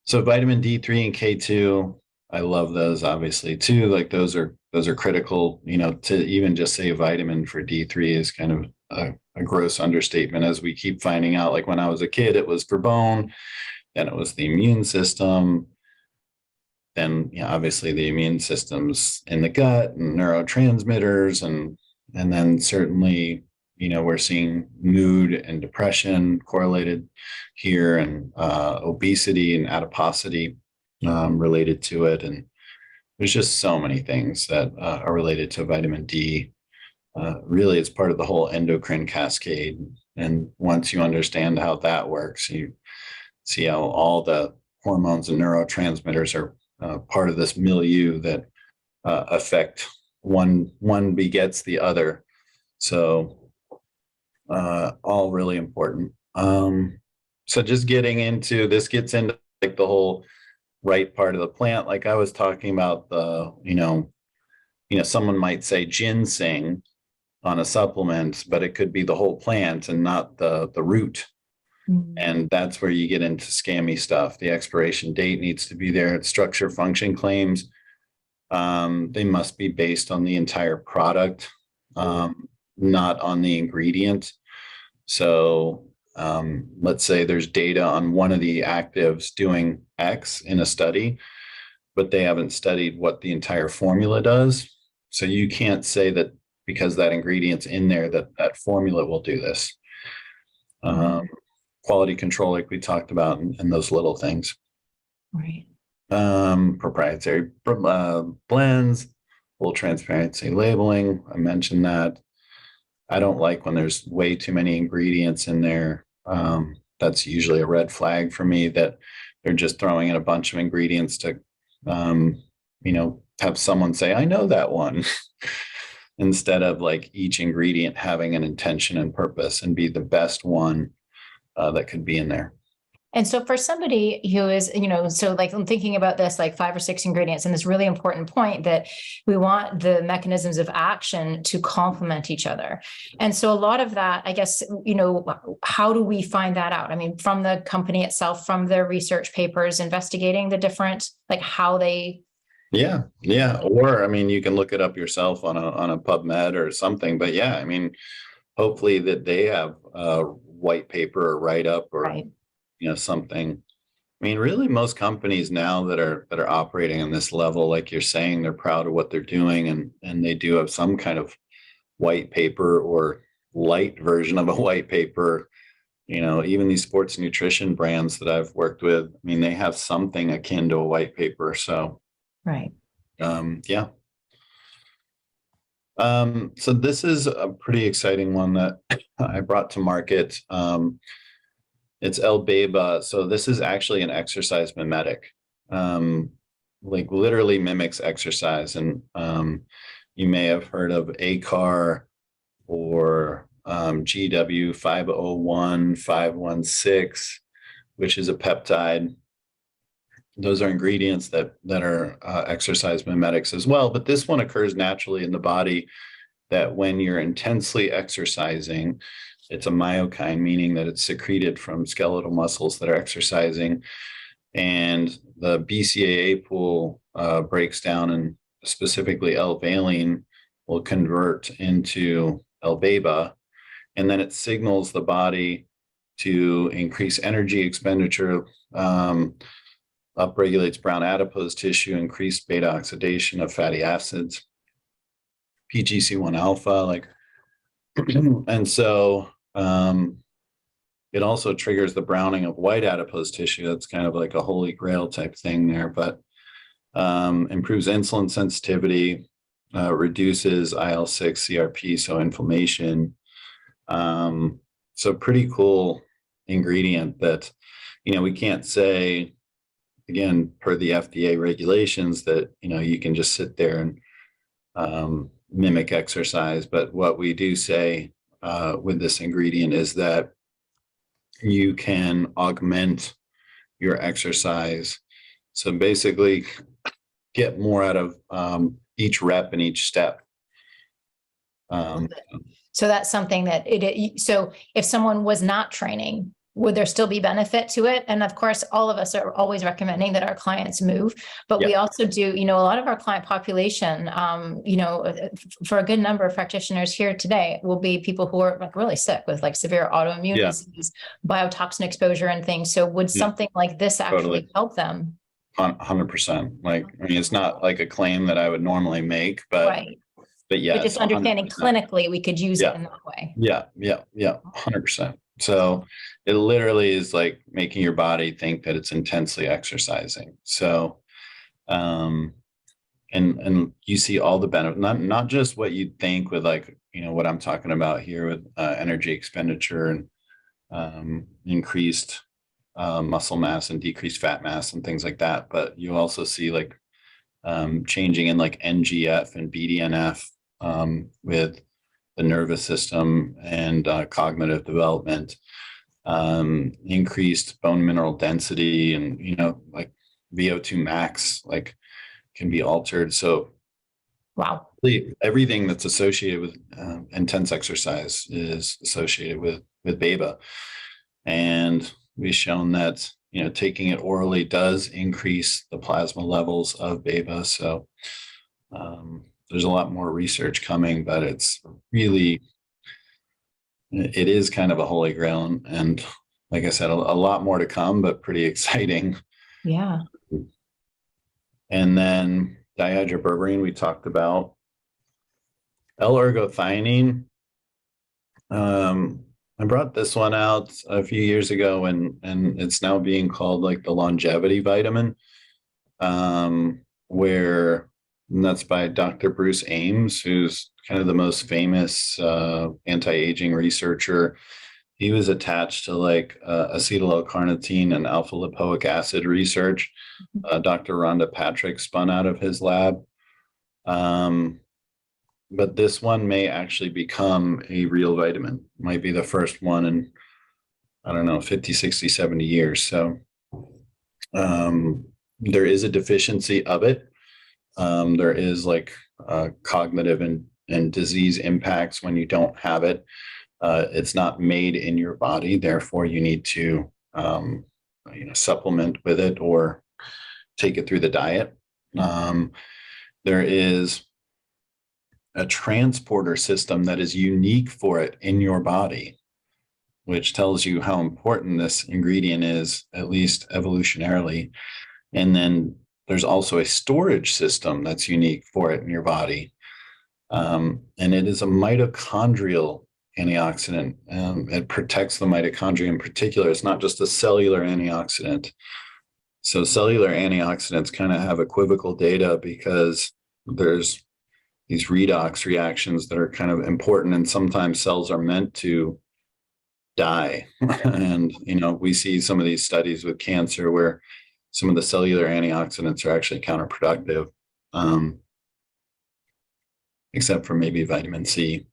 So vitamin D3 and K2, I love those obviously too. Those are critical, to even just say vitamin for D3 is kind of a gross understatement, as we keep finding out. When I was a kid, it was for bone, and it was the immune system. then obviously the immune system's in the gut and neurotransmitters, and then certainly, we're seeing mood and depression correlated here, and obesity and adiposity related to it. And there's just so many things that are related to vitamin D. Really, it's part of the whole endocrine cascade. And once you understand how that works, you see how all the hormones and neurotransmitters are part of this milieu that affect one begets the other. So all really important. So just getting into this gets into like the whole right part of the plant. Like I was talking about someone might say ginseng on a supplement, but it could be the whole plant and not the root. And that's where you get into scammy stuff. The expiration date needs to be there. Structure function claims, they must be based on the entire product, not on the ingredient. So let's say there's data on one of the actives doing X in a study, but they haven't studied what the entire formula does. So you can't say that because that ingredient's in there that formula will do this. Quality control, like we talked about, and those little things. Right. Proprietary blends, full transparency labeling. I mentioned that. I don't like when there's way too many ingredients in there. That's usually a red flag for me, that they're just throwing in a bunch of ingredients to, have someone say, I know that one, instead of like each ingredient having an intention and purpose and be the best one that could be in there. And so for somebody who is, so like I'm thinking about this, like 5 or 6 ingredients, and this really important point that we want the mechanisms of action to complement each other. And so a lot of that, I guess, how do we find that out? I mean, from the company itself, from their research papers, investigating the different, like how they. Yeah. Or, you can look it up yourself on a PubMed or something, but hopefully that they have a white paper or write up or, Right. Something. Really most companies now that are operating on this level, like you're saying, they're proud of what they're doing, and they do have some kind of white paper or light version of a white paper. Even these sports nutrition brands that I've worked with, they have something akin to a white paper. So, right. So this is a pretty exciting one that I brought to market. It's L-Beba. So this is actually an exercise mimetic, like literally mimics exercise. And you may have heard of ACAR or GW 501, 516, which is a peptide. Those are ingredients that are exercise mimetics as well. But this one occurs naturally in the body, that when you're intensely exercising, it's a myokine, meaning that it's secreted from skeletal muscles that are exercising. And the BCAA pool breaks down, and specifically L-valine will convert into L-Beba. And then it signals the body to increase energy expenditure, upregulates brown adipose tissue, increased beta oxidation of fatty acids, PGC1 alpha, and so it also triggers the browning of white adipose tissue. That's kind of like a holy grail type thing there, but improves insulin sensitivity, reduces IL-6 CRP, so inflammation. So pretty cool ingredient that, we can't say, again, per the FDA regulations, that, you can just sit there and mimic exercise. But what we do say with this ingredient is that you can augment your exercise. So basically get more out of each rep and each step. So that's something that so if someone was not training, would there still be benefit to it? And of course, all of us are always recommending that our clients move, but we also do, a lot of our client population, for a good number of practitioners here today will be people who are like really sick with like severe autoimmune disease, biotoxin exposure and things. So would something like this actually help them? 100%. Like, I mean, it's not like a claim that I would normally make, but Right. But yes, just understanding 100%. clinically, we could use it Yeah. in that way. Yeah, 100%. So it literally is like making your body think that it's intensely exercising. So, um, and you see all the benefit, not just what you'd think with, like, what I'm talking about here with energy expenditure and increased muscle mass and decreased fat mass and things like that, but you also see like changing in like NGF and BDNF with the nervous system and cognitive development, increased bone mineral density, and like VO2 max like can be altered. So Wow. everything that's associated with intense exercise is associated with beta, and we've shown that taking it orally does increase the plasma levels of beta. So there's a lot more research coming, but it is kind of a holy grail, and like I said, a lot more to come, but pretty exciting. Yeah. And then dihydroberberine, we talked about. L-ergothioneine. I brought this one out a few years ago, and it's now being called like the longevity vitamin, where and that's by Dr. Bruce Ames, who's kind of the most famous anti-aging researcher. He was attached to like acetyl-L-carnitine and alpha-lipoic acid research. Dr. Rhonda Patrick spun out of his lab. But this one may actually become a real vitamin. Might be the first one in, I don't know, 50, 60, 70 years. So there is a deficiency of it. There is like cognitive and disease impacts when you don't have it. It's not made in your body. Therefore, you need to supplement with it or take it through the diet. There is a transporter system that is unique for it in your body, which tells you how important this ingredient is, at least evolutionarily. And then there's also a storage system that's unique for it in your body. And it is a mitochondrial antioxidant. It protects the mitochondria in particular. It's not just a cellular antioxidant. So cellular antioxidants kind of have equivocal data because there's these redox reactions that are kind of important, and sometimes cells are meant to die. And we see some of these studies with cancer where some of the cellular antioxidants are actually counterproductive, except for maybe vitamin C.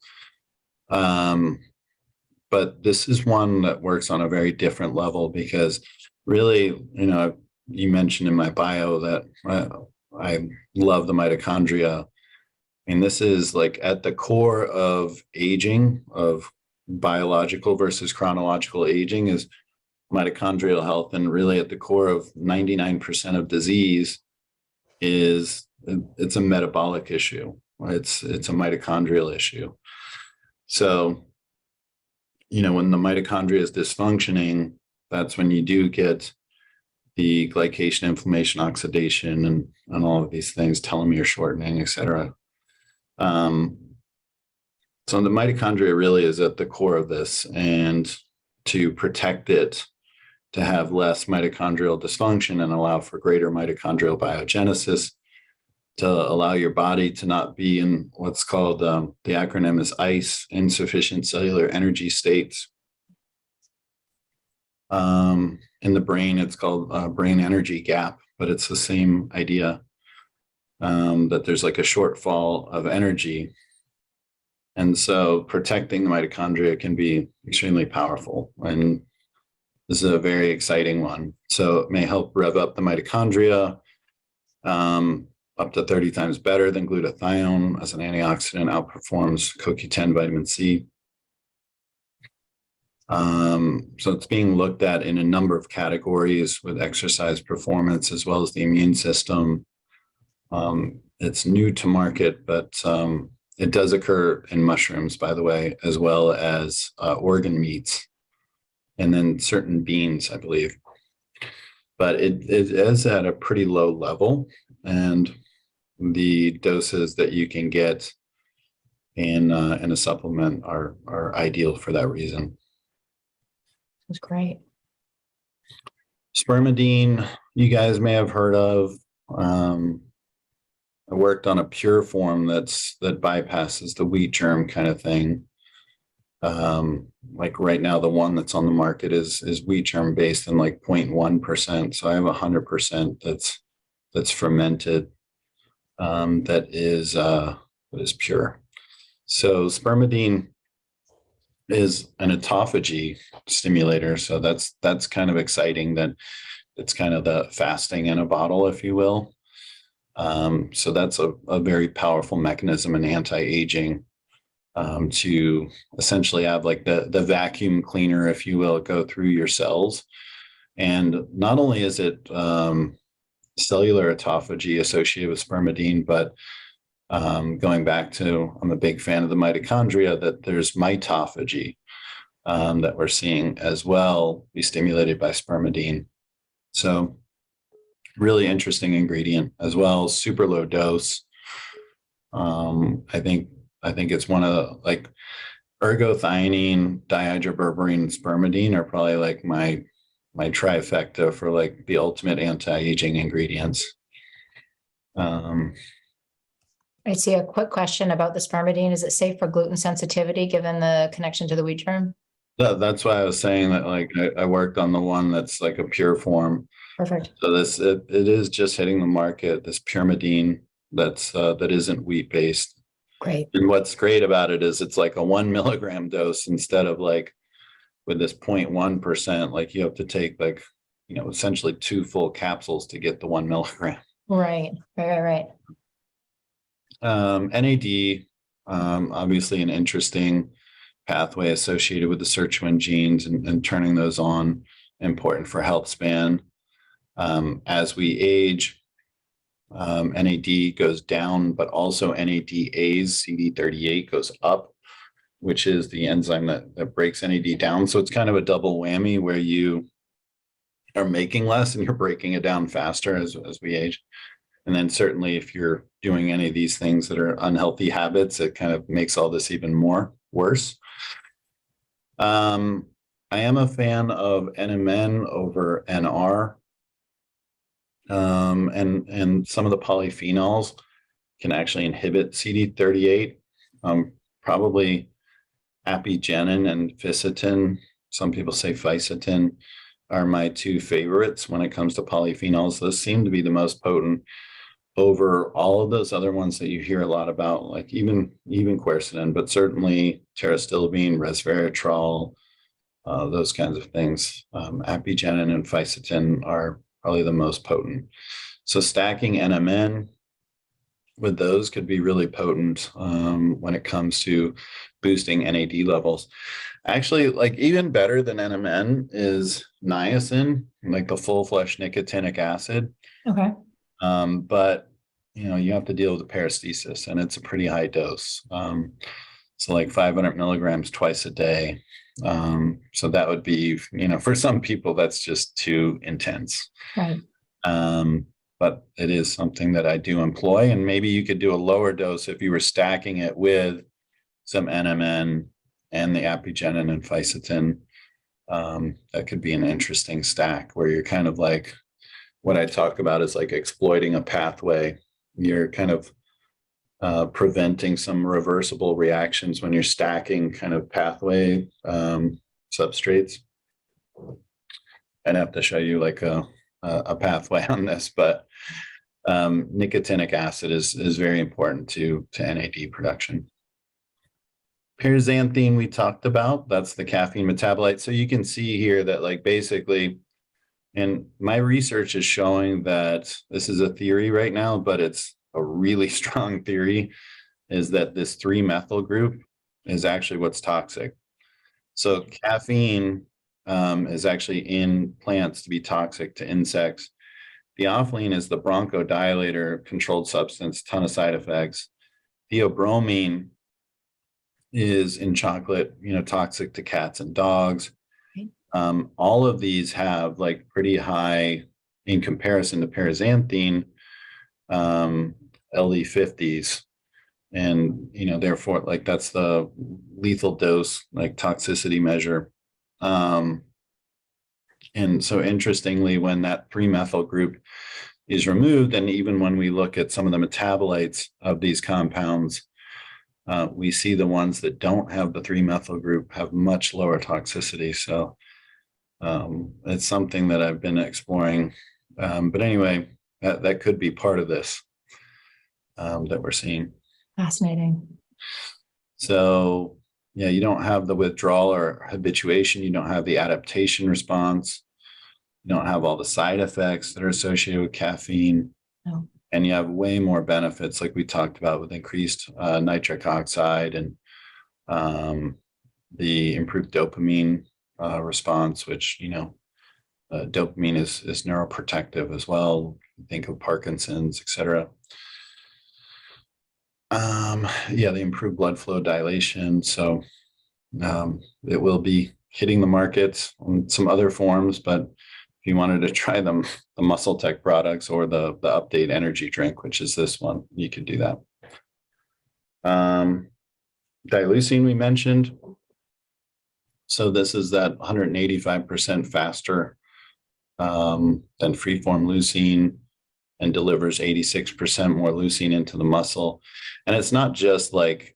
But this is one that works on a very different level because really, you mentioned in my bio that I love the mitochondria. And this is like at the core of aging, of biological versus chronological aging, is mitochondrial health. And really at the core of 99% of disease it's a metabolic issue. It's a mitochondrial issue. So, when the mitochondria is dysfunctioning, that's when you do get the glycation, inflammation, oxidation, and all of these things, telomere shortening, et cetera. So the mitochondria really is at the core of this, and to protect it, to have less mitochondrial dysfunction and allow for greater mitochondrial biogenesis, to allow your body to not be in what's called, the acronym is ICE, insufficient cellular energy states. In the brain, it's called brain energy gap, but it's the same idea, that there's like a shortfall of energy. And so protecting the mitochondria can be extremely powerful. And this is a very exciting one. So it may help rev up the mitochondria, up to 30 times better than glutathione as an antioxidant, outperforms CoQ10, vitamin C. So it's being looked at in a number of categories with exercise performance as well as the immune system. It's new to market, but it does occur in mushrooms, by the way, as well as organ meats, and then certain beans, I believe. but it is at a pretty low level, and the doses that you can get in a supplement are ideal for that reason. That's great. Spermidine, you guys may have heard of. I worked on a pure form that bypasses the wheat germ kind of thing. Like right now, the one that's on the market is wheat germ based in like 0.1%. So I have 100% that's fermented, that is pure. So spermidine is an autophagy stimulator. So that's kind of exciting, that it's kind of the fasting in a bottle, if you will. So that's a very powerful mechanism in anti-aging, to essentially have like the vacuum cleaner, if you will, go through your cells. And not only is it cellular autophagy associated with spermidine, but going back to, I'm a big fan of the mitochondria, that there's mitophagy that we're seeing as well be stimulated by spermidine. So really interesting ingredient as well, super low dose. I think it's one of the, like, ergothioneine, dihydroberberine, and spermidine are probably like my trifecta for like the ultimate anti-aging ingredients. I see a quick question about the spermidine. Is it safe for gluten sensitivity given the connection to the wheat germ? That's why I was saying that, like, I worked on the one that's like a pure form. Perfect. So it is just hitting the market, this pyrimidine that isn't wheat based. Great. And what's great about it is it's like a 1 milligram dose instead of like with this 0.1%, like you have to take like, essentially 2 full capsules to get the 1 milligram. Right. NAD, obviously an interesting pathway associated with the sirtuin genes and turning those on, important for health span. As we age, NAD goes down, but also NADase, CD38 goes up, which is the enzyme that breaks NAD down. So it's kind of a double whammy where you are making less and you're breaking it down faster as we age. And then certainly if you're doing any of these things that are unhealthy habits, it kind of makes all this even worse. I am a fan of NMN over NR. And some of the polyphenols can actually inhibit CD38. Probably apigenin and fisetin, some people say fisetin, are my 2 favorites when it comes to polyphenols. Those seem to be the most potent over all of those other ones that you hear a lot about, like even quercetin, but certainly pterostilbene, resveratrol, those kinds of things. Apigenin and fisetin are probably the most potent. So stacking NMN with those could be really potent when it comes to boosting NAD levels. Actually, like even better than NMN is niacin, like the full-fledged nicotinic acid. Okay. But you have to deal with the paresthesis, and it's a pretty high dose. So like 500 milligrams twice a day. So that would be, for some people, that's just too intense. Right. But it is something that I do employ, and maybe you could do a lower dose if you were stacking it with some NMN and the apigenin and fisetin. That could be an interesting stack where you're kind of like, what I talk about is like exploiting a pathway. You're kind of preventing some reversible reactions when you're stacking kind of pathway substrates. I'd have to show you like a pathway on this, but nicotinic acid is very important to NAD production. Pyridanthine we talked about, that's the caffeine metabolite. So you can see here that like basically, and my research is showing that this is a theory right now, but it's a really strong theory, is that this 3-methyl group is actually what's toxic. So caffeine is actually in plants to be toxic to insects. Theophylline is the bronchodilator, controlled substance, ton of side effects. Theobromine is in chocolate, toxic to cats and dogs. All of these have like pretty high in comparison to paraxanthine, LD50s. And, therefore, like that's the lethal dose, like toxicity measure. And so interestingly, when that 3-methyl group is removed, and even when we look at some of the metabolites of these compounds, we see the ones that don't have the 3-methyl group have much lower toxicity. So it's something that I've been exploring. But anyway, that could be part of this that we're seeing. Fascinating. So, yeah, you don't have the withdrawal or habituation. You don't have the adaptation response. You don't have all the side effects that are associated with caffeine. No. And you have way more benefits, like we talked about, with increased nitric oxide and the improved dopamine response, which, dopamine is neuroprotective as well. Think of Parkinson's, etc. The improved blood flow dilation. So it will be hitting the markets on some other forms, but if you wanted to try them, the Muscle Tech products or the Update Energy Drink, which is this one, you could do that. Dilucine we mentioned. So this is that 185% faster than freeform leucine, and delivers 86% more leucine into the muscle. And it's not just like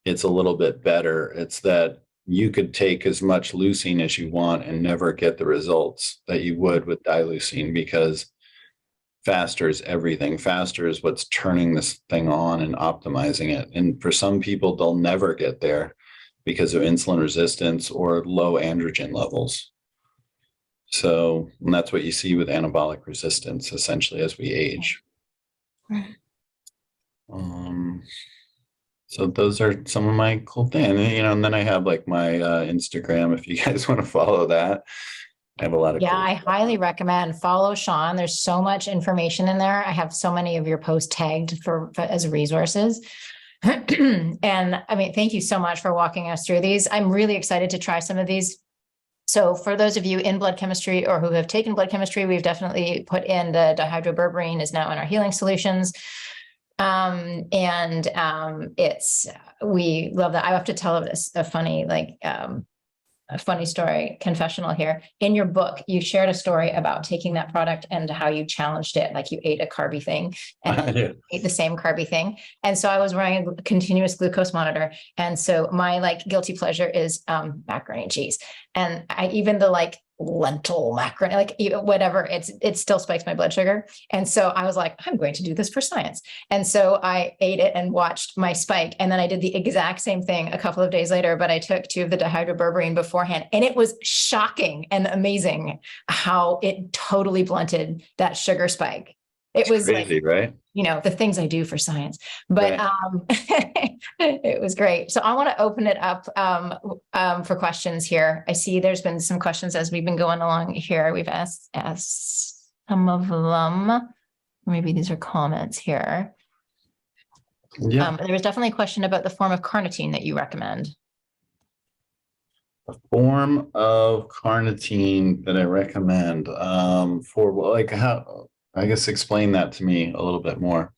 it's a little bit better. It's that you could take as much leucine as you want and never get the results that you would with dileucine, because faster is everything. Faster is what's turning this thing on and optimizing it. And for some people, they'll never get there because of insulin resistance or low androgen levels. So, and that's what you see with anabolic resistance, essentially, as we age. Right. So those are some of my cool things, and then I have like my Instagram, if you guys want to follow that. I have a lot of cool I highly recommend follow Shawn. There's so much information in there. I have so many of your posts tagged for as resources. And I mean, thank you so much for walking us through these. I'm really excited to try some of these. So for those of you in blood chemistry or who have taken blood chemistry, we've definitely put in the dihydroberberine is now in our healing solutions. We love that. I have to tell a funny story, confessional here. In your book, you shared a story about taking that product and how you challenged it, like you ate a carby thing and ate the same carby thing. And so I was wearing a continuous glucose monitor. And so my guilty pleasure is macaroni and cheese. And I even the lentil macaroni, whatever, it still spikes my blood sugar. And so I was like, I'm going to do this for science. And so I ate it and watched my spike. And then I did the exact same thing a couple of days later, but I took 2 of the dihydroberberine beforehand. And it was shocking and amazing how it totally blunted that sugar spike. It was crazy, right? The things I do for science, but right. It was great. So I want to open it up for questions here. I see there's been some questions as we've been going along here. We've asked some of them. Maybe these are comments here. Yeah. There was definitely a question about the form of carnitine that you recommend. A form of carnitine that I recommend for how. I guess explain that to me a little bit more.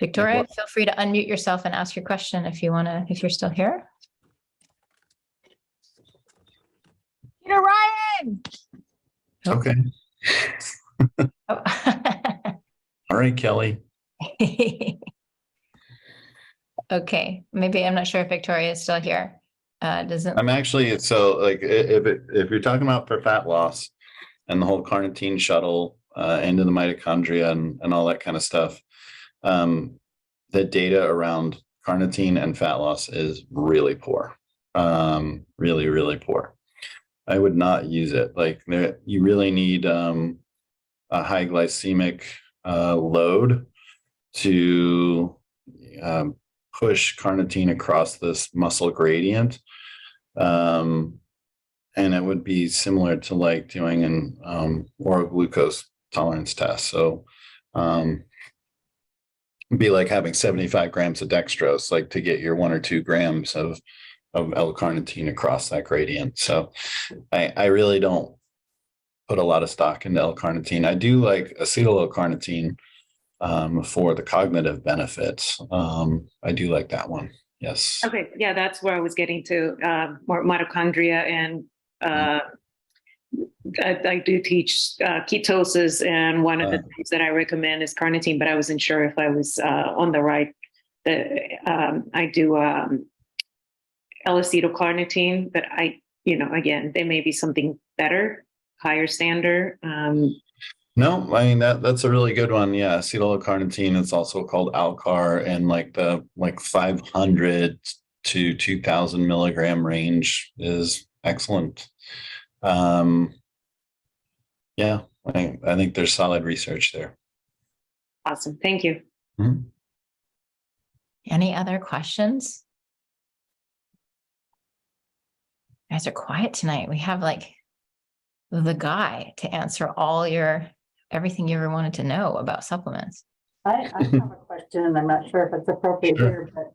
Victoria, feel free to unmute yourself and ask your question if you're still here. Peter Ryan! Okay. Oh. All right, Kelly. Okay, maybe I'm not sure if Victoria is still here. I'm actually, so if you're talking about for fat loss, and the whole carnitine shuttle into the mitochondria and all that kind of stuff. The data around carnitine and fat loss is really poor, really, really poor. I would not use it. You really need a high glycemic load to push carnitine across this muscle gradient. And it would be similar to doing an oral glucose tolerance test. So it'd be like having 75 grams of dextrose, to get your 1 or 2 grams of L-carnitine across that gradient. So I really don't put a lot of stock into L-carnitine. I do like acetyl L-carnitine for the cognitive benefits. I do like that one. Yes. Okay. Yeah, that's where I was getting to, more mitochondria, and I do teach ketosis, and one of the things that I recommend is carnitine, but I wasn't sure if I was on the right. I do L-acetylcarnitine, but again, there may be something better, higher standard. No, I mean that's a really good one. Yeah, acetyl-L-carnitine. It's also called Alcar, and the 500 to 2,000 milligram range is excellent. Yeah, I think there's solid research there. Awesome, thank you. Mm-hmm. Any other questions? You guys are quiet tonight. We have the guy to answer everything you ever wanted to know about supplements. I have a question, and I'm not sure if it's appropriate here, but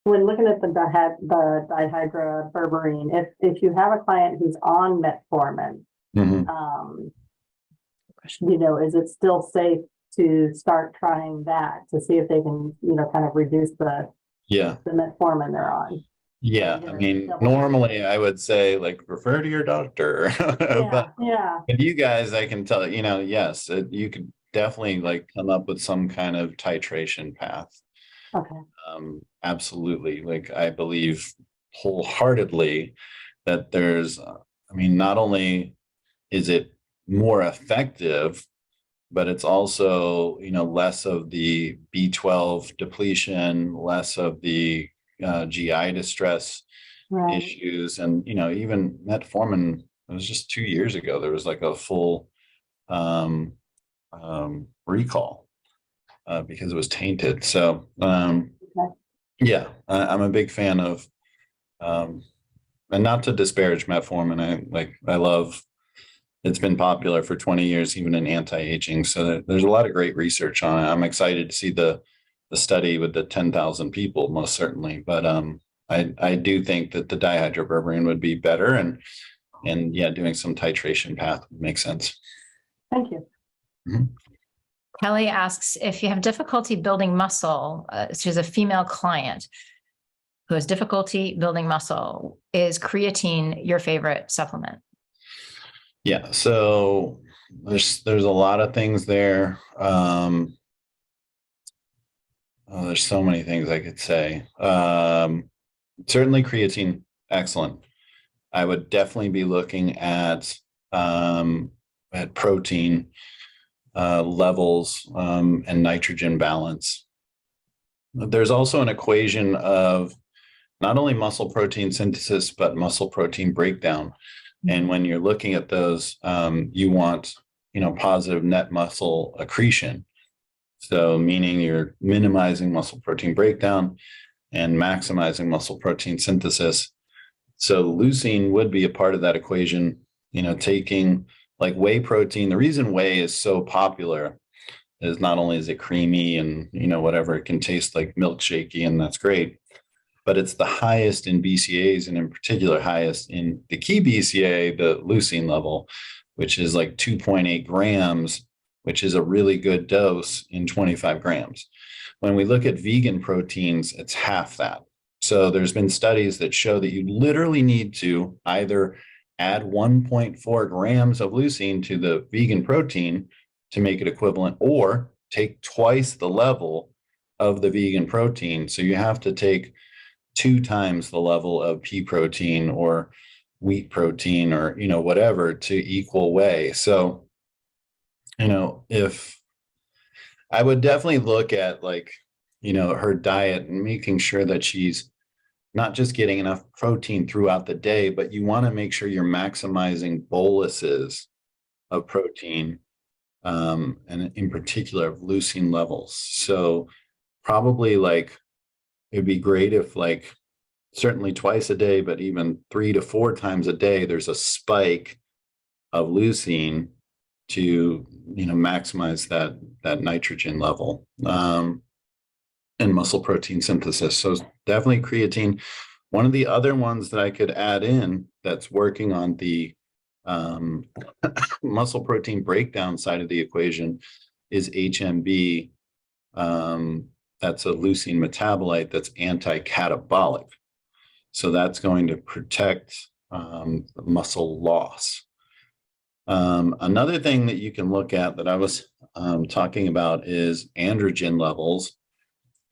when looking at the dihydroberberine, if you have a client who's on metformin, is it still safe to start trying that to see if they can, kind of reduce the metformin they're on? Yeah, I mean, normally I would say refer to your doctor. But with you guys, I can tell yes, you could definitely come up with some kind of titration path. Okay. Absolutely. I believe wholeheartedly that there's, not only is it more effective, but it's also, less of the B12 depletion, less of the GI distress issues. And, even metformin, it was just 2 years ago, there was a full recall because it was tainted. So, yeah, I'm a big fan of, and not to disparage metformin. I love, it's been popular for 20 years, even in anti-aging. So there's a lot of great research on it. I'm excited to see the study with the 10,000 people, most certainly. But I do think that the dihydroberberine would be better, and yeah, doing some titration path would make sense. Thank you. Mm-hmm. Kelly asks, if you have difficulty building muscle, she's a female client who has difficulty building muscle, is creatine your favorite supplement? Yeah, so there's a lot of things there. There's so many things I could say. Certainly creatine, excellent. I would definitely be looking at protein levels and nitrogen balance. There's also an equation of not only muscle protein synthesis, but muscle protein breakdown. And when you're looking at those, you want, positive net muscle accretion. So meaning you're minimizing muscle protein breakdown and maximizing muscle protein synthesis. So leucine would be a part of that equation, taking whey protein. The reason whey is so popular is not only is it creamy and, whatever, it can taste like milkshakey, and that's great, but it's the highest in BCAAs, and in particular highest in the key BCAA, the leucine level, which is 2.8 grams, which is a really good dose in 25 grams. When we look at vegan proteins, it's half that. So there's been studies that show that you literally need to either add 1.4 grams of leucine to the vegan protein to make it equivalent, or take twice the level of the vegan protein. So you have to take 2 times the level of pea protein or wheat protein or, whatever to equal whey. So, if I would definitely look at her diet and making sure that she's not just getting enough protein throughout the day, but you want to make sure you're maximizing boluses of protein, and in particular of leucine levels. So probably it'd be great if certainly twice a day, but even 3 to 4 times a day, there's a spike of leucine to, maximize that nitrogen level, and muscle protein synthesis. So definitely creatine. One of the other ones that I could add in that's working on the um, muscle protein breakdown side of the equation is HMB. That's a leucine metabolite that's anti-catabolic. So that's going to protect muscle loss. Another thing that you can look at that I was talking about is androgen levels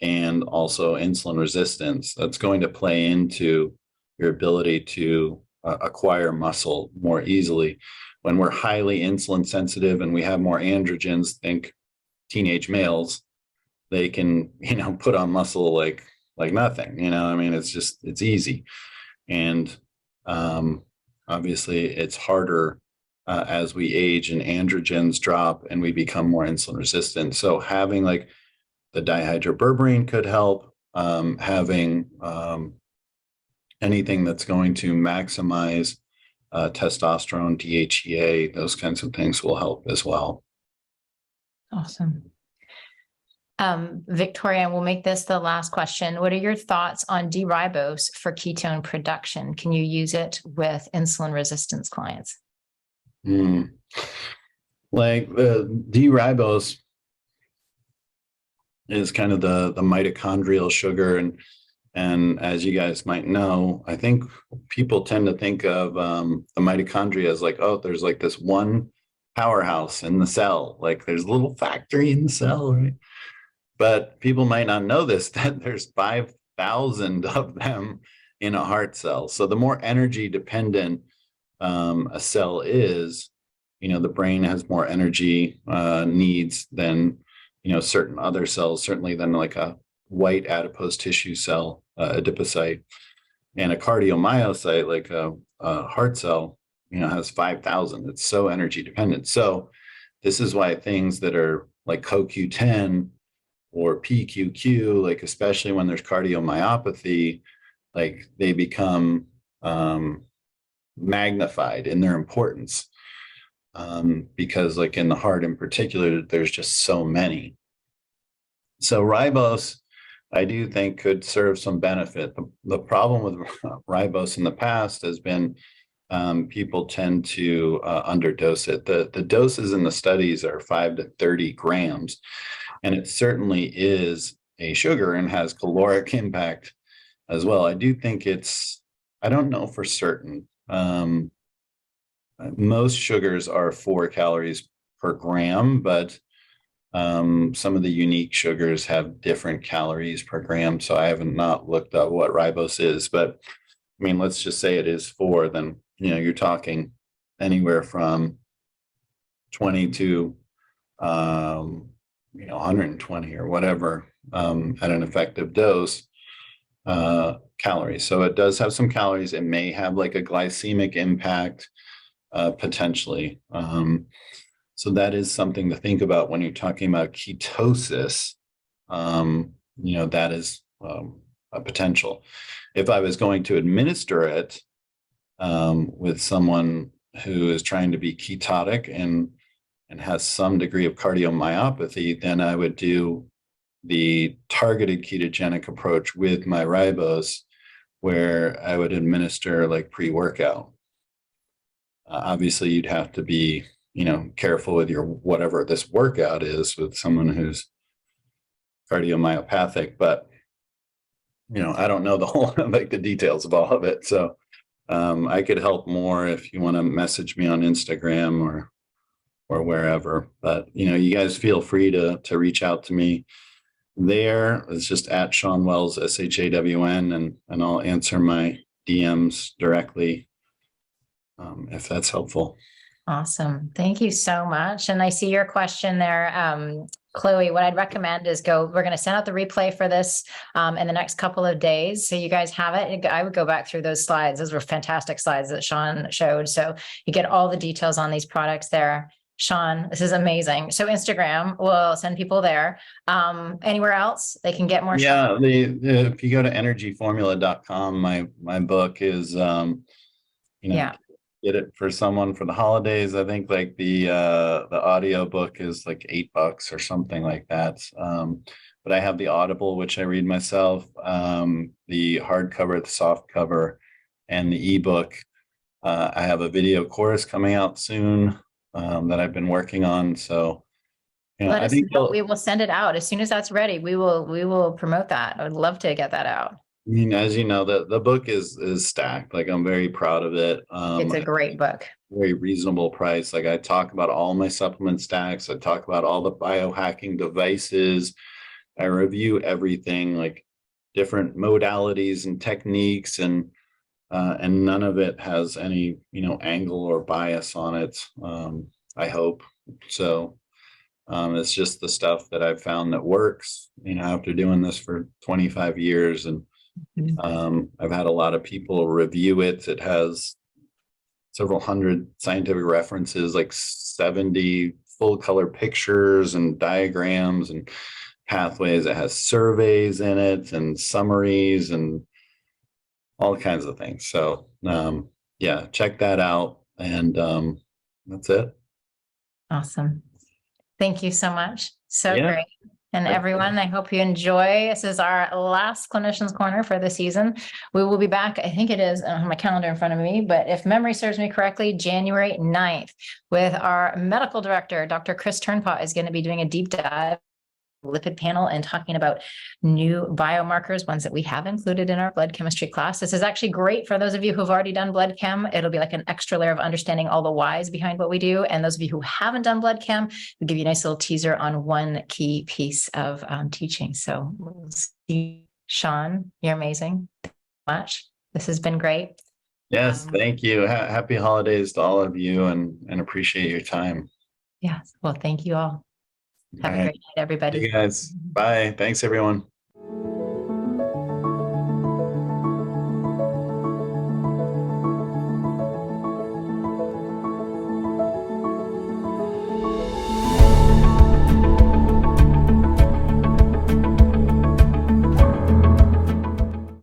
and also insulin resistance. That's going to play into your ability to acquire muscle more easily. When we're highly insulin sensitive and we have more androgens, think teenage males, they can, put on muscle like nothing, I mean, it's easy. And obviously it's harder as we age and androgens drop and we become more insulin resistant. So having like the dihydroberberine could help. Having anything that's going to maximize testosterone, DHEA, those kinds of things will help as well. Awesome. Victoria, we'll make this the last question. What are your thoughts on D-ribose for ketone production? Can you use it with insulin resistance clients? Like the D-ribose is kind of the mitochondrial sugar, and as you guys might know, I think people tend to think of the mitochondria as like, oh, there's like this one powerhouse in the cell, like there's a little factory in the cell, right? But people might not know this, that there's 5,000 of them in a heart cell. So the more energy dependent a cell is, the brain has more energy needs than, certain other cells, certainly than like a white adipose tissue cell, adipocyte, and a cardiomyocyte, like a heart cell, has 5,000. It's so energy dependent. So this is why things that are like CoQ10 or PQQ, like especially when there's cardiomyopathy, like they become magnified in their importance, because like in the heart in particular, there's just so many. So ribose, I do think could serve some benefit. The problem with ribose in the past has been people tend to underdose it. The doses in the studies are 5 to 30 grams. And it certainly is a sugar and has caloric impact as well. I do think I don't know for certain. Most sugars are 4 calories per gram, but some of the unique sugars have different calories per gram. So I haven't not looked up what ribose is, but I mean, let's just say it is 4, then, you're talking anywhere from 20 to, 120 or whatever at an effective dose calories. So it does have some calories. It may have like a glycemic impact potentially. So that is something to think about when you're talking about ketosis. That is a potential. If I was going to administer it with someone who is trying to be ketotic and has some degree of cardiomyopathy, then I would do the targeted ketogenic approach with my ribose, where I would administer like pre-workout. Obviously, you'd have to be, careful with your whatever this workout is with someone who's cardiomyopathic, but I don't know the whole like the details of all of it. So I could help more if you want to message me on Instagram or wherever. But you guys feel free to reach out to me there. It's just at Shawn Wells, SHAWN, and I'll answer my DMs directly if that's helpful. Awesome. Thank you so much. And I see your question there. Chloe, what I'd recommend is we're going to send out the replay for this in the next couple of days. So you guys have it. I would go back through those slides. Those were fantastic slides that Shawn showed. So you get all the details on these products there. Shawn, this is amazing. So Instagram, we'll send people there. Anywhere else they can get more? Yeah. If you go to energyformula.com, my book is, yeah. Get it for someone for the holidays. I think like the audio book is like $8 or something like that. But I have the Audible, which I read myself, the hardcover, the soft cover, and the ebook. I have a video course coming out soon that I've been working on. So, Let us know. We will send it out as soon as that's ready. We will promote that. I would love to get that out. I mean, as you know, the book is stacked. Like, I'm very proud of it. It's a great book. Very reasonable price. Like, I talk about all my supplement stacks. I talk about all the biohacking devices. I review everything, like different modalities and techniques, and none of it has any, angle or bias on it. I hope so. It's just the stuff that I've found that works, after doing this for 25 years. And I've had a lot of people review it. It has several hundred scientific references, like 70 full color pictures and diagrams and pathways. It has surveys in it and summaries and all kinds of things. So yeah, check that out. And that's it. Awesome. Thank you so much. So Yeah. great. And everyone, I hope you enjoy. This is our last Clinicians Corner for the season. We will be back. I think it is, I don't have my calendar in front of me, but if memory serves me correctly, January 9th with our medical director, Dr. Chris Turnpot, is going to be doing a deep dive lipid panel and talking about new biomarkers, ones that we have included in our blood chemistry class. This is actually great for those of you who've already done blood chem. It'll be like an extra layer of understanding all the whys behind what we do. And those of you who haven't done blood chem, we'll give you a nice little teaser on one key piece of teaching. So we'll see. Shawn, you're amazing. Thank you so much. This has been great. Yes, thank you. Happy holidays to all of you, and appreciate your time. Yes. Well, thank you all. Have a great night, everybody. You guys. Bye. Thanks, everyone.